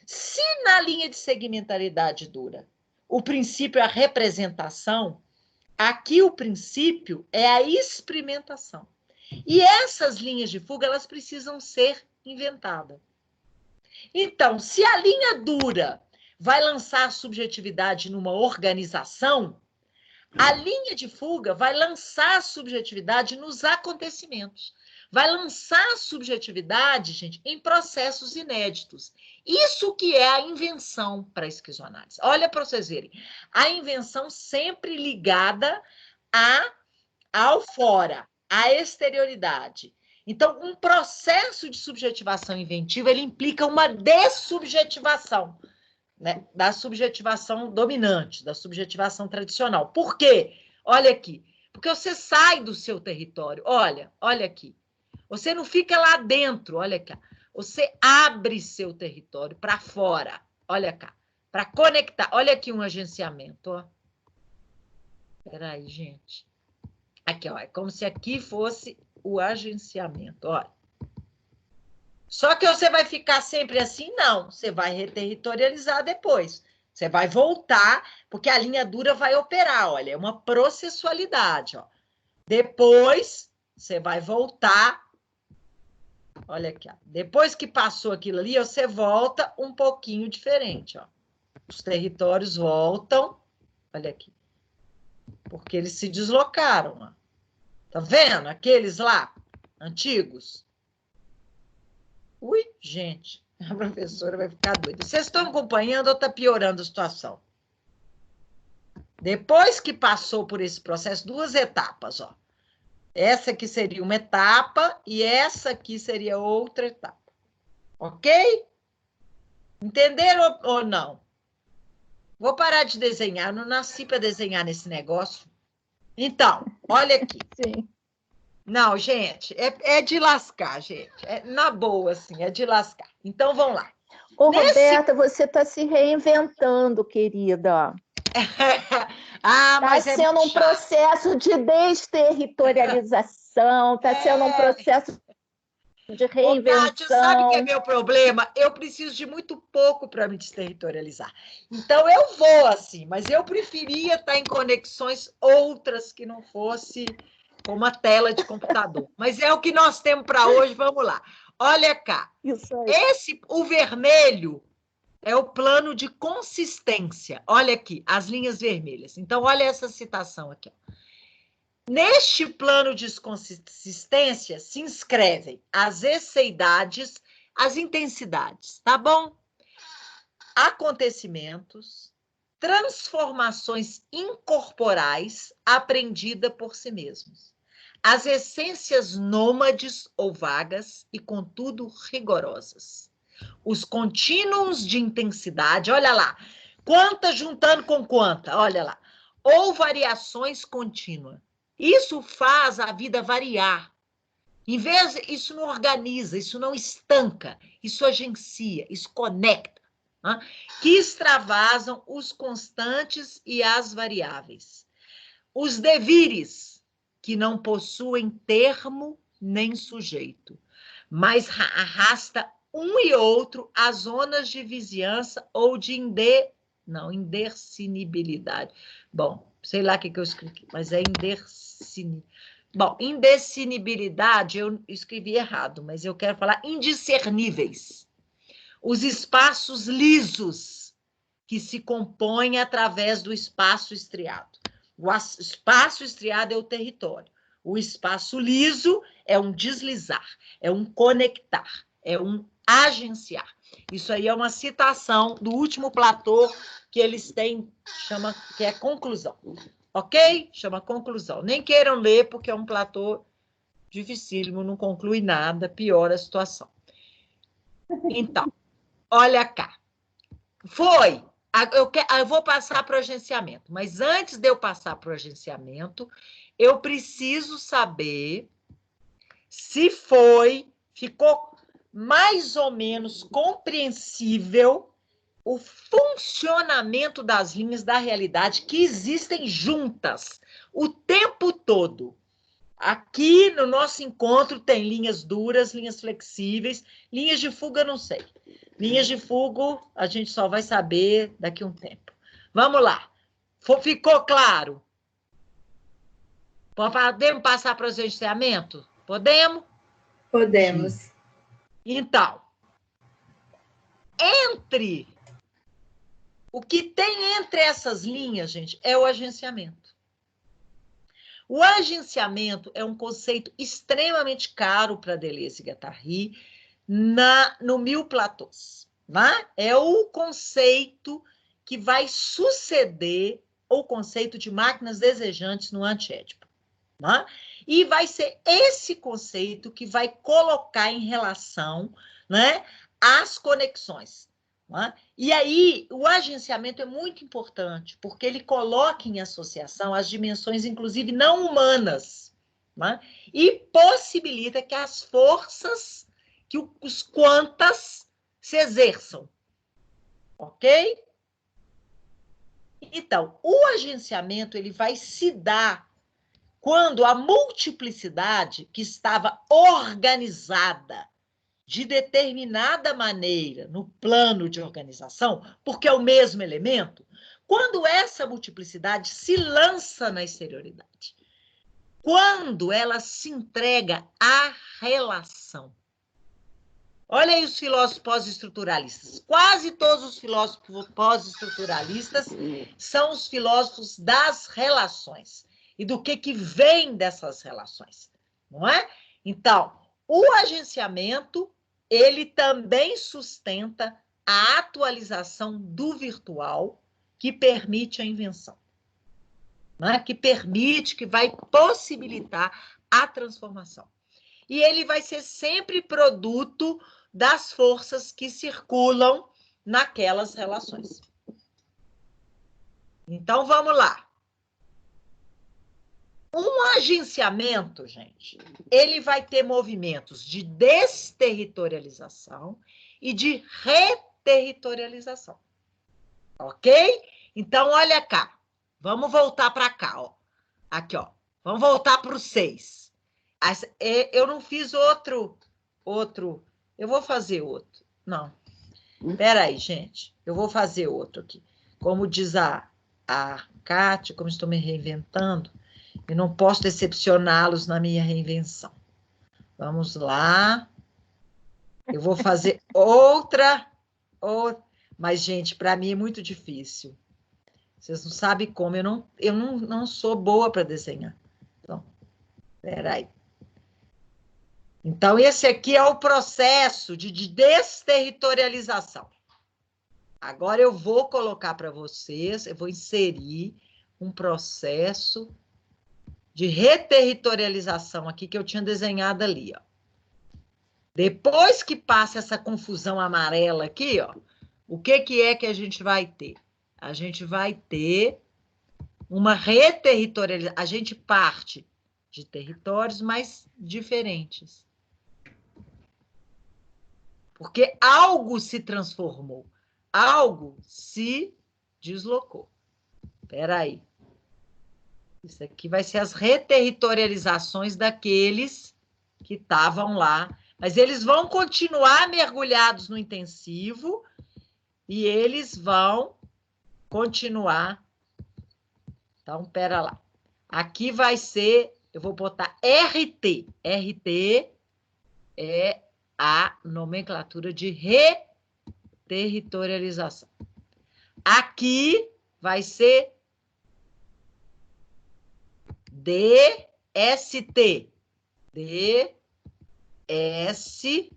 Speaker 1: se na linha de segmentariedade dura o princípio é a representação, aqui o princípio é a experimentação. E essas linhas de fuga, elas precisam ser inventadas. Então, se a linha dura vai lançar a subjetividade numa organização, a linha de fuga vai lançar a subjetividade nos acontecimentos. Vai lançar a subjetividade, gente, em processos inéditos. Isso que é a invenção para a esquizoanálise. Olha para vocês verem. A invenção sempre ligada ao fora, à exterioridade. Então, um processo de subjetivação inventiva, ele implica uma dessubjetivação, né, da subjetivação dominante, da subjetivação tradicional. Por quê? Olha aqui. Porque você sai do seu território. Olha aqui. Você não fica lá dentro, olha cá. Você abre seu território para fora. Olha cá. Para conectar. Olha aqui um agenciamento, ó. Espera aí, gente. Aqui, ó. É como se aqui fosse o agenciamento, olha. Só que você vai ficar sempre assim? Não. Você vai reterritorializar depois. Você vai voltar, porque a linha dura vai operar, olha. É uma processualidade, ó. Depois, você vai voltar. Olha aqui, ó. Depois que passou aquilo ali, você volta um pouquinho diferente, ó. Os territórios voltam. Olha aqui. Porque eles se deslocaram, ó. Tá vendo? Aqueles lá, antigos. Ui, gente, a professora vai ficar doida. Vocês estão acompanhando ou está piorando a situação? Depois que passou por esse processo, 2 etapas, ó. Essa aqui seria uma etapa e essa aqui seria outra etapa. Ok? Entenderam ou não? Vou parar de desenhar, eu não nasci para desenhar nesse negócio. Então, olha aqui.
Speaker 9: Sim.
Speaker 1: Não, gente, é de lascar, gente. Na boa, assim, é de lascar. Então, vamos lá.
Speaker 9: Ô, Roberta, você está se reinventando, querida.
Speaker 1: Mas
Speaker 9: está sendo um processo de desterritorialização, está sendo um processo de reinvenção.
Speaker 1: Kátia, sabe o que é meu problema? Eu preciso de muito pouco para me desterritorializar. Então, eu vou assim, mas eu preferia estar em conexões outras que não fosse como a tela de computador. Mas é o que nós temos para hoje, vamos lá. Olha cá.
Speaker 9: Isso aí.
Speaker 1: O vermelho é o plano de consistência. Olha aqui, as linhas vermelhas. Então, olha essa citação aqui. Neste plano de consistência se inscrevem as esseidades, as intensidades, tá bom? Acontecimentos, transformações incorporais aprendidas por si mesmos. As essências nômades ou vagas e, contudo, rigorosas. Os contínuos de intensidade, olha lá, quanta juntando com quanta, olha lá, ou variações contínuas. Isso faz a vida variar. Em vez, isso não organiza, isso não estanca, isso agencia, isso conecta, né? Que extravasam os constantes e as variáveis. Os devires, que não possuem termo nem sujeito, mas arrasta um e outro as zonas de vizinhança ou de indecinibilidade. Bom, sei lá o que eu escrevi, mas é Bom, indecinibilidade eu escrevi errado, mas eu quero falar indiscerníveis. Os espaços lisos que se compõem através do espaço estriado. O espaço estriado é o território. O espaço liso é um deslizar, é um conectar, é um agenciar. Isso aí é uma citação do último platô que eles têm, que é conclusão. Ok? Chama conclusão. Nem queiram ler, porque é um platô dificílimo, não conclui nada, piora a situação. Então, olha cá. Eu vou passar para o agenciamento, mas antes de eu passar para o agenciamento, eu preciso saber se ficou mais ou menos compreensível o funcionamento das linhas da realidade que existem juntas o tempo todo. Aqui no nosso encontro tem linhas duras, linhas flexíveis, linhas de fuga, não sei. Linhas de fuga, a gente só vai saber daqui a um tempo. Vamos lá. Ficou claro? Podemos passar para o agenciamento? Podemos?
Speaker 6: Podemos.
Speaker 1: Sim. Então, o que tem entre essas linhas, gente, é o agenciamento. O agenciamento é um conceito extremamente caro para Deleuze e Guattari no Mil Platôs. Né? É o conceito que vai suceder o conceito de máquinas desejantes no Antiédipo. Né? E vai ser esse conceito que vai colocar em relação, né, as conexões. Né? E aí, o agenciamento é muito importante, porque ele coloca em associação as dimensões, inclusive, não humanas, né? E possibilita que as forças, que os quantas se exerçam. Ok? Então, o agenciamento ele vai se dar quando a multiplicidade que estava organizada de determinada maneira no plano de organização, porque é o mesmo elemento, quando essa multiplicidade se lança na exterioridade, quando ela se entrega à relação. Olha aí os filósofos pós-estruturalistas. Quase todos os filósofos pós-estruturalistas são os filósofos das relações e do que vem dessas relações, não é? Então, o agenciamento, ele também sustenta a atualização do virtual que permite a invenção, né? Que vai possibilitar a transformação. E ele vai ser sempre produto das forças que circulam naquelas relações. Então, vamos lá. Um agenciamento, gente, ele vai ter movimentos de desterritorialização e de reterritorialização. Ok? Então, olha cá. Vamos voltar para cá, ó. Aqui, ó. Vamos voltar para o 6. Eu não fiz outro. Eu vou fazer outro. Não. Espera aí, gente. Eu vou fazer outro aqui. Como diz a Kátia, como estou me reinventando, eu não posso decepcioná-los na minha reinvenção. Vamos lá. Eu vou fazer outra. Mas, gente, para mim é muito difícil. Vocês não sabem como. Eu não sou boa para desenhar. Então, espera aí. Então, esse aqui é o processo de desterritorialização. Agora eu vou colocar para vocês, eu vou inserir um processo de reterritorialização aqui que eu tinha desenhado ali, ó. Depois que passa essa confusão amarela aqui, ó, o que é que a gente vai ter? A gente vai ter uma reterritorialização. A gente parte de territórios mais diferentes. Porque algo se transformou, algo se deslocou. Espera aí. Isso aqui vai ser as reterritorializações daqueles que estavam lá. Mas eles vão continuar mergulhados no intensivo e eles vão continuar. Então, pera lá. Aqui vai ser, eu vou botar RT. RT é a nomenclatura de reterritorialização. Aqui vai ser DST. DST.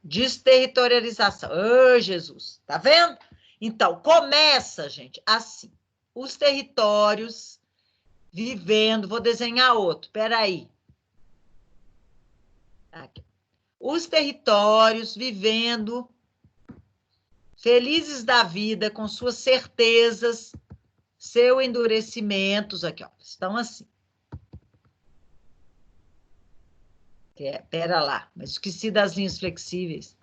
Speaker 1: Desterritorialização. Ô, Jesus, tá vendo? Então, começa, gente, assim. Os territórios vivendo... Vou desenhar outro, peraí. Aqui. Os territórios vivendo felizes da vida, com suas certezas, seus endurecimentos, aqui, ó, estão assim. Pera lá, mas esqueci das linhas flexíveis.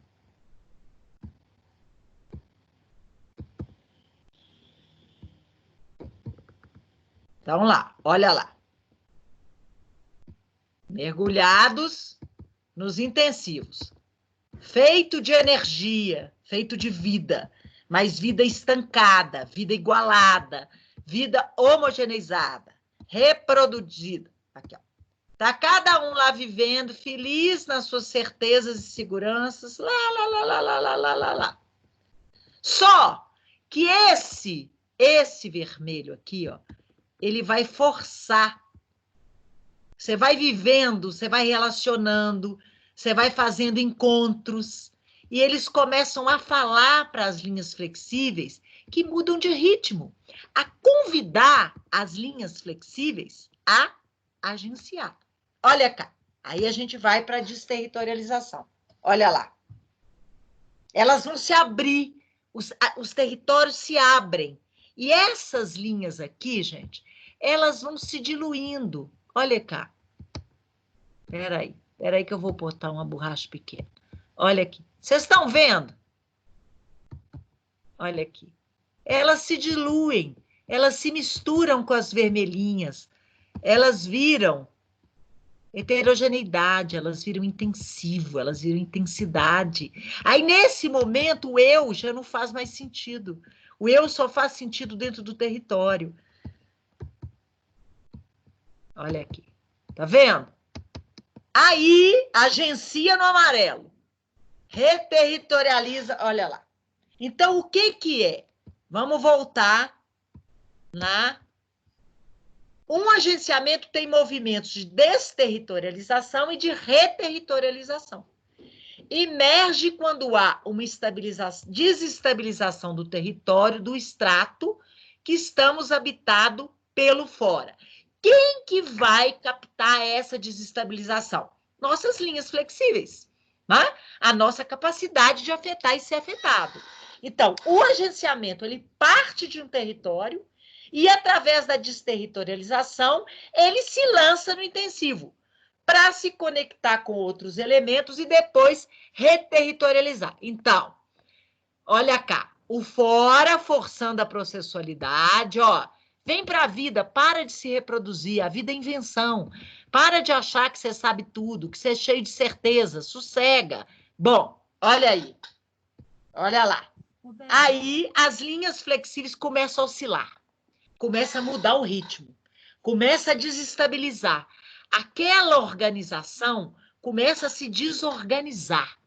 Speaker 1: Então, lá, olha lá. Mergulhados nos intensivos. Feito de energia, feito de vida, mas vida estancada, vida igualada, vida homogeneizada, reproduzida. Aqui, ó. Tá cada um lá vivendo, feliz nas suas certezas e seguranças, lá. Só que esse vermelho aqui, ó, ele vai forçar. Você vai vivendo, você vai relacionando, você vai fazendo encontros, e eles começam a falar para as linhas flexíveis que mudam de ritmo, a convidar as linhas flexíveis a agenciar. Olha cá, aí a gente vai para a desterritorialização. Olha lá. Elas vão se abrir, os territórios se abrem. E essas linhas aqui, gente, elas vão se diluindo. Olha cá. Espera aí que eu vou botar uma borracha pequena. Olha aqui. Vocês estão vendo? Olha aqui. Elas se diluem, elas se misturam com as vermelhinhas, elas viram heterogeneidade, elas viram intensivo, elas viram intensidade. Aí, nesse momento, o eu já não faz mais sentido. O eu só faz sentido dentro do território. Olha aqui. Tá vendo? Aí, agencia no amarelo. Reterritorializa, olha lá. Então, o que que é? Vamos voltar na... Um agenciamento tem movimentos de desterritorialização e de reterritorialização. Emerge quando há uma desestabilização do território, do extrato que estamos habitado pelo fora. Quem que vai captar essa desestabilização? Nossas linhas flexíveis, né? A nossa capacidade de afetar e ser afetado. Então, o agenciamento, ele parte de um território e, através da desterritorialização, ele se lança no intensivo para se conectar com outros elementos e depois reterritorializar. Então, olha cá, o fora forçando a processualidade, ó, vem para a vida, para de se reproduzir, a vida é invenção, para de achar que você sabe tudo, que você é cheio de certeza, sossega. Bom, olha aí, olha lá. Aí as linhas flexíveis começam a oscilar, começa a mudar o ritmo, começa a desestabilizar. Aquela organização começa a se desorganizar.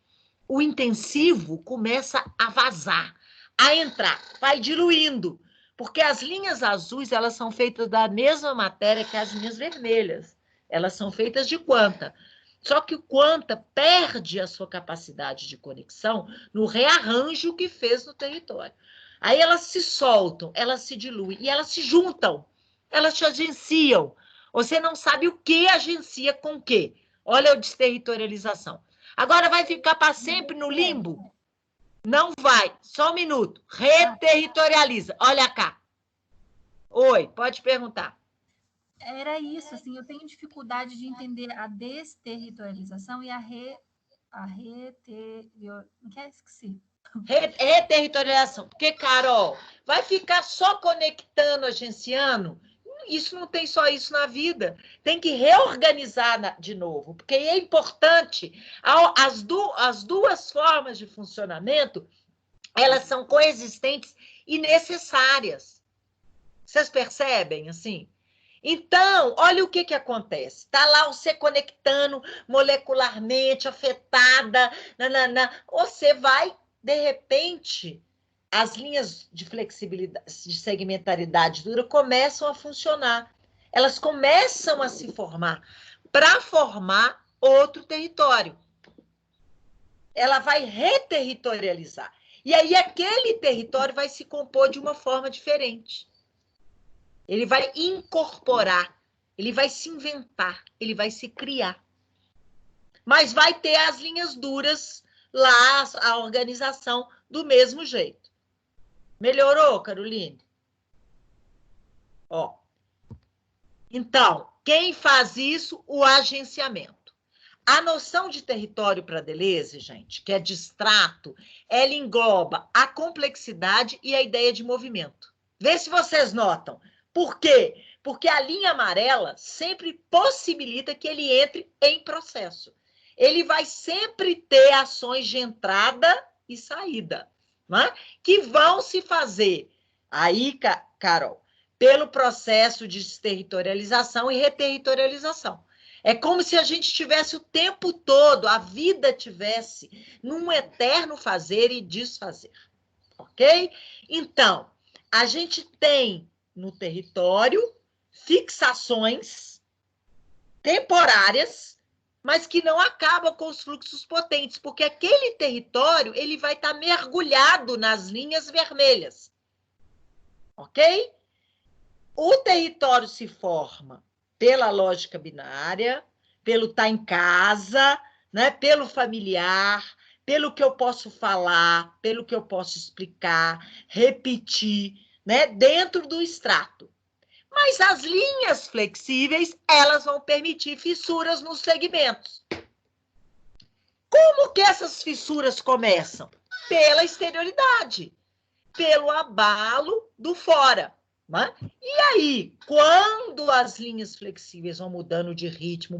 Speaker 1: O intensivo começa a vazar, a entrar, vai diluindo, porque as linhas azuis, elas são feitas da mesma matéria que as linhas vermelhas. Elas são feitas de quanta. Só que o quanta perde a sua capacidade de conexão no rearranjo que fez no território. Aí elas se soltam, elas se diluem e elas se juntam, elas te agenciam. Você não sabe o que agencia com o quê. Olha a desterritorialização. Agora vai ficar para sempre no limbo? Não vai. Só um minuto. Reterritorializa. Olha cá. Oi, pode perguntar.
Speaker 11: Era isso, assim, eu tenho dificuldade de entender a desterritorialização e a esqueci.
Speaker 1: Reterritorialização. Porque, Carol, vai ficar só conectando, agenciando? isso não tem só isso na vida. Tem que reorganizar de novo, porque é importante. As duas formas de funcionamento, elas são coexistentes e necessárias. Vocês percebem, assim? Então, olha o que acontece. Está lá você conectando molecularmente, afetada, você vai, de repente, as linhas de flexibilidade, de segmentaridade dura começam a funcionar. Elas começam a se formar para formar outro território. Ela vai reterritorializar. E aí aquele território vai se compor de uma forma diferente. Ele vai incorporar, ele vai se inventar, ele vai se criar. Mas vai ter as linhas duras lá, a organização do mesmo jeito. Melhorou, Caroline? Ó. Então, quem faz isso? O agenciamento. A noção de território para Deleuze, gente, que é de extrato, ela engloba a complexidade e a ideia de movimento. Vê se vocês notam. Por quê? Porque a linha amarela sempre possibilita que ele entre em processo. Ele vai sempre ter ações de entrada e saída, né? Que vão se fazer, aí, Carol, pelo processo de desterritorialização e reterritorialização. É como se a gente tivesse o tempo todo, a vida tivesse num eterno fazer e desfazer, ok? Então, a gente tem no território fixações temporárias, mas que não acabam com os fluxos potentes, porque aquele território ele vai estar mergulhado nas linhas vermelhas, ok? O território se forma pela lógica binária, pelo estar em casa, né? Pelo familiar, pelo que eu posso falar, pelo que eu posso explicar, repetir, né? Dentro do extrato. Mas as linhas flexíveis, elas vão permitir fissuras nos segmentos. Como que essas fissuras começam? Pela exterioridade, pelo abalo do fora. Né? E aí, quando as linhas flexíveis vão mudando de ritmo,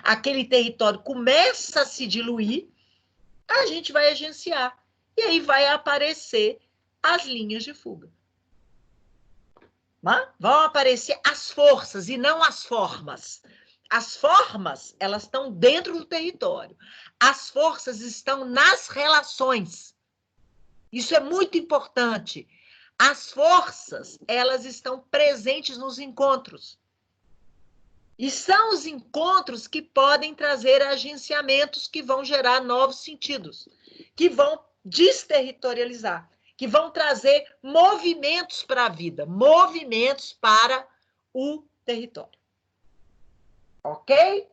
Speaker 1: aquele território começa a se diluir, a gente vai agenciar. E aí vai aparecer as linhas de fuga. Né? Vão aparecer as forças e não as formas. As formas, elas estão dentro do território. As forças estão nas relações. Isso é muito importante. As forças, elas estão presentes nos encontros. E são os encontros que podem trazer agenciamentos que vão gerar novos sentidos, que vão desterritorializar, que vão trazer movimentos para a vida, movimentos para o território. Ok?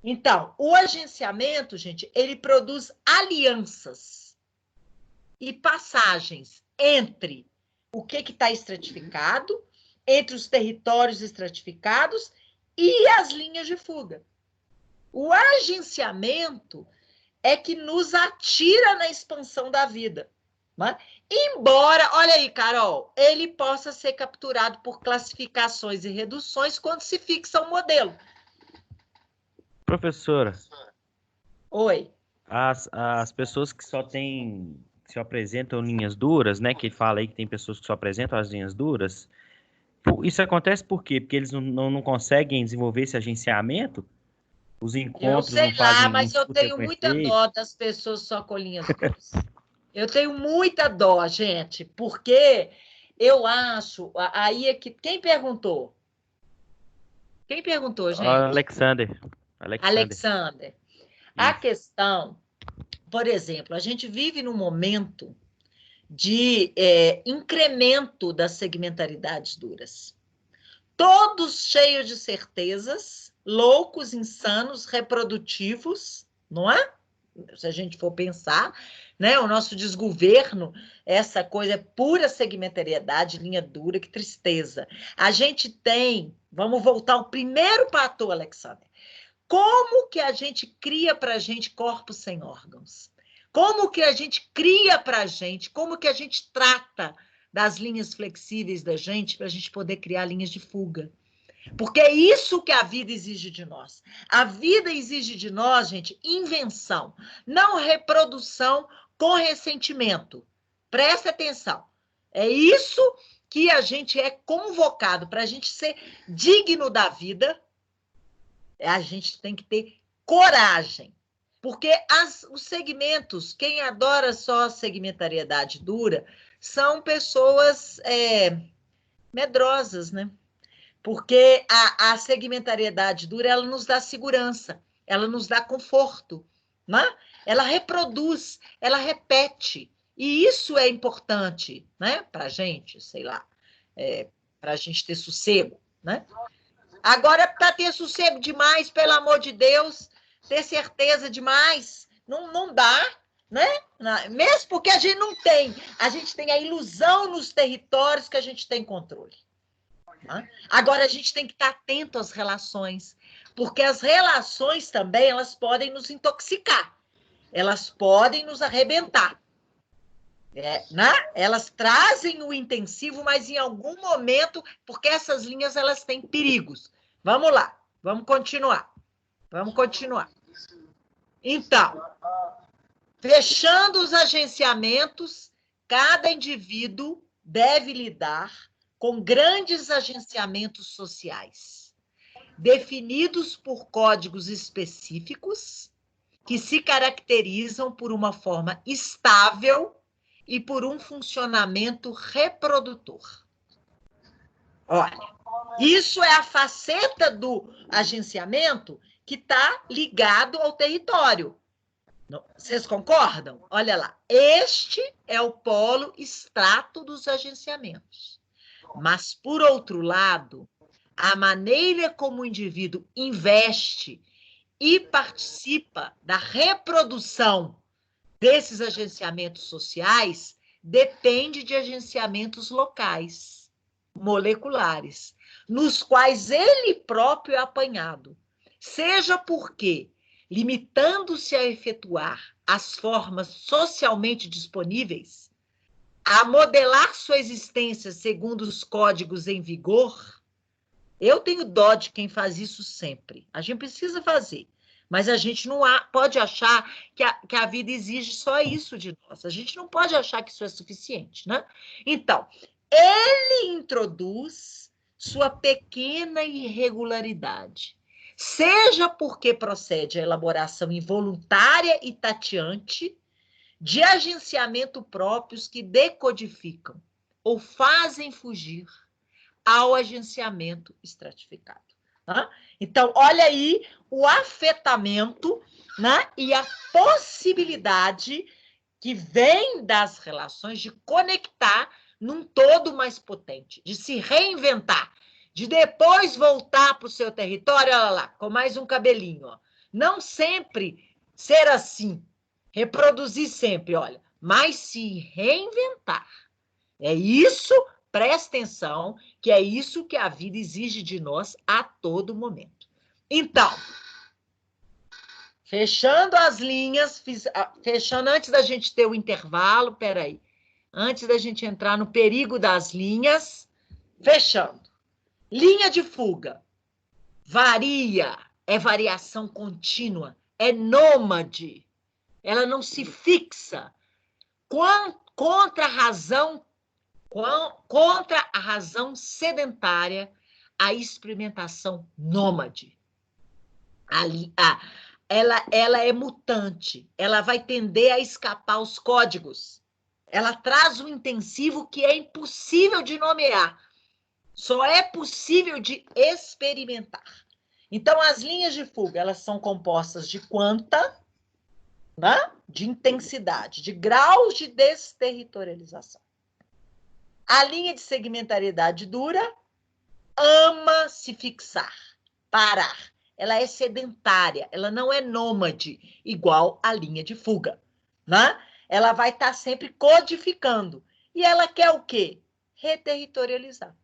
Speaker 1: Então, o agenciamento, gente, ele produz alianças e passagens entre o que está estratificado, entre os territórios estratificados e as linhas de fuga. O agenciamento é que nos atira na expansão da vida. Né? Embora, olha aí, Carol, ele possa ser capturado por classificações e reduções quando se fixa um modelo.
Speaker 8: Professora.
Speaker 1: Oi.
Speaker 8: As pessoas que só apresentam linhas duras, né? Que fala aí que tem pessoas que só apresentam as linhas duras. Isso acontece por quê? Porque eles não conseguem desenvolver esse agenciamento? Os encontros não fazem...
Speaker 1: Eu sei lá, mas eu tenho muita dó das pessoas só com linhas duras. Eu tenho muita dó, gente, porque eu acho... Aí é que... Quem perguntou? Quem perguntou, gente?
Speaker 8: Alexander.
Speaker 1: A questão, por exemplo, a gente vive num momento de incremento das segmentaridades duras. Todos cheios de certezas, loucos, insanos, reprodutivos, não é? Se a gente for pensar, né? O nosso desgoverno, essa coisa é pura segmentariedade, linha dura, que tristeza. A gente tem, vamos voltar ao primeiro platô, Alexander. Como que a gente cria para a gente corpos sem órgãos? Como que a gente cria para a gente, como que a gente trata das linhas flexíveis da gente para a gente poder criar linhas de fuga. Porque é isso que a vida exige de nós. A vida exige de nós, gente, invenção, não reprodução com ressentimento. Presta atenção. É isso que a gente é convocado para a gente ser digno da vida. A gente tem que ter coragem. Porque os segmentos, quem adora só a segmentariedade dura, são pessoas medrosas, né? Porque a segmentariedade dura, ela nos dá segurança, ela nos dá conforto, né? Ela reproduz, ela repete. E isso é importante, né? Para a gente, sei lá, para a gente ter sossego, né? Agora, para ter sossego demais, pelo amor de Deus, ter certeza demais, não dá, né? Mesmo porque a gente não tem. A gente tem a ilusão nos territórios que a gente tem controle. Né? Agora, a gente tem que estar atento às relações, porque as relações também, elas podem nos intoxicar, elas podem nos arrebentar. Né? Elas trazem o intensivo, mas em algum momento, porque essas linhas elas têm perigos. Vamos lá, vamos continuar. Então, fechando os agenciamentos, cada indivíduo deve lidar com grandes agenciamentos sociais, definidos por códigos específicos, que se caracterizam por uma forma estável e por um funcionamento reprodutor. Olha, isso é a faceta do agenciamento que está ligado ao território. Vocês concordam? Olha lá, este é o polo extrato dos agenciamentos. Mas, por outro lado, a maneira como o indivíduo investe e participa da reprodução desses agenciamentos sociais depende de agenciamentos locais, moleculares, nos quais ele próprio é apanhado, seja porque, limitando-se a efetuar as formas socialmente disponíveis, a modelar sua existência segundo os códigos em vigor. Eu tenho dó de quem faz isso sempre. A gente precisa fazer. Mas a gente não pode achar que a vida exige só isso de nós. A gente não pode achar que isso é suficiente, né? Então, ele introduz sua pequena irregularidade, seja porque procede a elaboração involuntária e tateante de agenciamento próprios que decodificam ou fazem fugir ao agenciamento estratificado. Tá? Então, olha aí o afetamento, né? E a possibilidade que vem das relações de conectar num todo mais potente, de se reinventar, de depois voltar para o seu território, olha lá, com mais um cabelinho. Ó. Não sempre ser assim, reproduzir sempre, olha, mas se reinventar. É isso. Presta atenção, que é isso que a vida exige de nós a todo momento. Então, fechando as linhas, fechando antes da gente ter o intervalo, peraí, antes da gente entrar no perigo das linhas, fechando. Linha de fuga, varia, é variação contínua, é nômade, ela não se fixa. Contra a razão sedentária, a experimentação nômade. Ela é mutante, ela vai tender a escapar aos códigos. Ela traz um intensivo que é impossível de nomear, só é possível de experimentar. Então, as linhas de fuga, elas são compostas de quanta, né? De intensidade, de graus de desterritorialização. A linha de segmentariedade dura ama se fixar, parar. Ela é sedentária, ela não é nômade, igual a linha de fuga. Né? Ela vai estar sempre codificando. E ela quer o quê? Reterritorializar.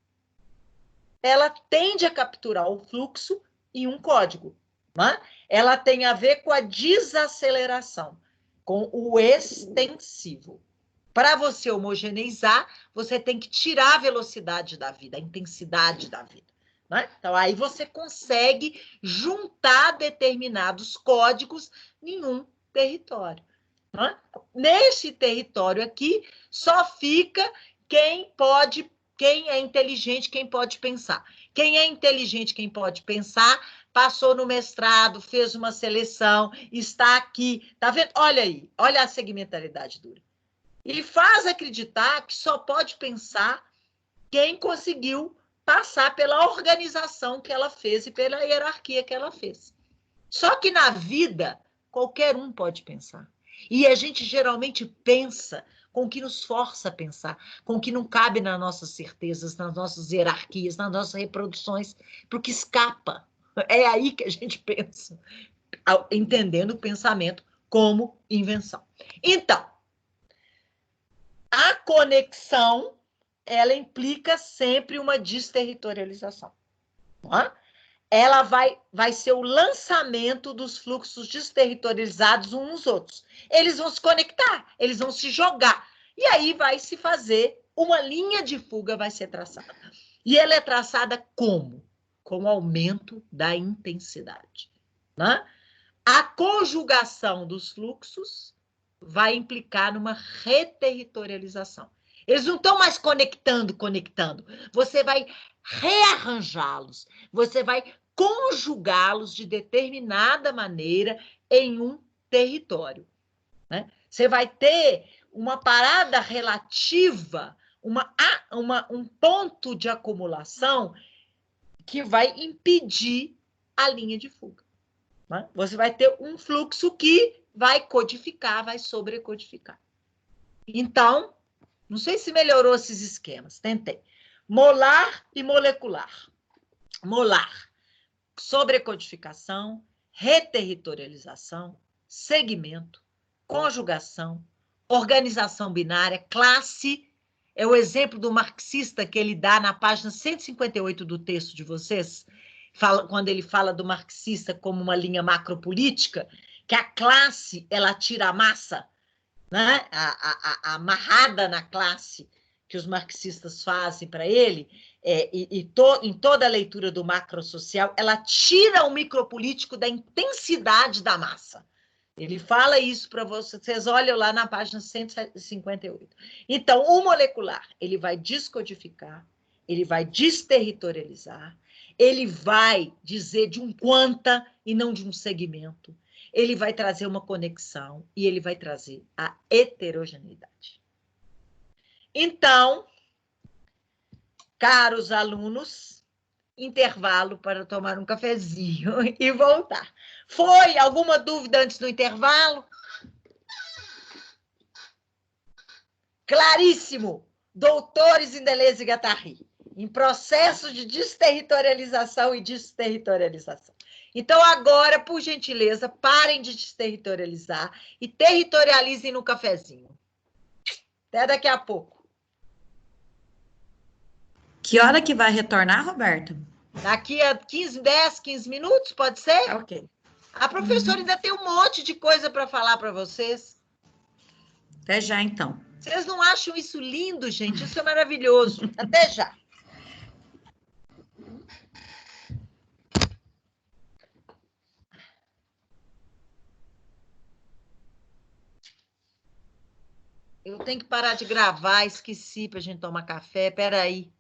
Speaker 1: Ela tende a capturar o fluxo em um código. Né? Ela tem a ver com a desaceleração, com o extensivo. Para você homogeneizar, você tem que tirar a velocidade da vida, a intensidade da vida. Né? Então, aí você consegue juntar determinados códigos em um território. Né? Nesse território aqui, só fica quem é inteligente, quem pode pensar. Quem é inteligente, quem pode pensar, passou no mestrado, fez uma seleção, está aqui. Tá vendo? Olha aí, olha a segmentaridade dura. E faz acreditar que só pode pensar quem conseguiu passar pela organização que ela fez e pela hierarquia que ela fez. Só que na vida, qualquer um pode pensar. E a gente geralmente pensa com o que nos força a pensar, com o que não cabe nas nossas certezas, nas nossas hierarquias, nas nossas reproduções, porque escapa. É aí que a gente pensa, entendendo o pensamento como invenção. Então, a conexão, ela implica sempre uma desterritorialização. Não é? Ela vai ser o lançamento dos fluxos desterritorializados uns nos outros. Eles vão se conectar, eles vão se jogar. E aí vai se fazer, uma linha de fuga vai ser traçada. E ela é traçada como? Com o aumento da intensidade. Né? A conjugação dos fluxos vai implicar numa reterritorialização. Eles não estão mais conectando. Você vai rearranjá-los, você vai conjugá-los de determinada maneira em um território. Né? Você vai ter uma parada relativa, um ponto de acumulação que vai impedir a linha de fuga. Né? Você vai ter um fluxo que vai codificar, vai sobrecodificar. Então, não sei se melhorou esses esquemas, tentei. Molar e molecular. Molar, sobrecodificação, reterritorialização, segmento, conjugação, organização binária, classe. É o exemplo do marxista que ele dá na página 158 do texto de vocês, quando ele fala do marxista como uma linha macropolítica, que a classe, ela tira a massa, né? A amarrada na classe que os marxistas fazem para ele, em toda a leitura do macrosocial, ela tira o micropolítico da intensidade da massa. Ele fala isso para vocês, olham lá na página 158. Então, o molecular, ele vai descodificar, ele vai desterritorializar, ele vai dizer de um quanta e não de um segmento. Ele vai trazer uma conexão e ele vai trazer a heterogeneidade. Então, caros alunos, intervalo para tomar um cafezinho e voltar. Foi alguma dúvida antes do intervalo? Claríssimo. Doutores em Deleuze e Guattari, em processo de desterritorialização e desterritorialização. Então, agora, por gentileza, parem de desterritorializar e territorializem no cafezinho. Até daqui a pouco.
Speaker 2: Que hora que vai retornar, Roberta?
Speaker 1: Daqui a 10, 15 minutos, pode ser?
Speaker 2: Ok.
Speaker 1: A professora ainda tem um monte de coisa para falar para vocês.
Speaker 2: Até já, então.
Speaker 1: Vocês não acham isso lindo, gente? Isso é maravilhoso. Até já. Eu tenho que parar de gravar, esqueci para a gente tomar café. Espera aí.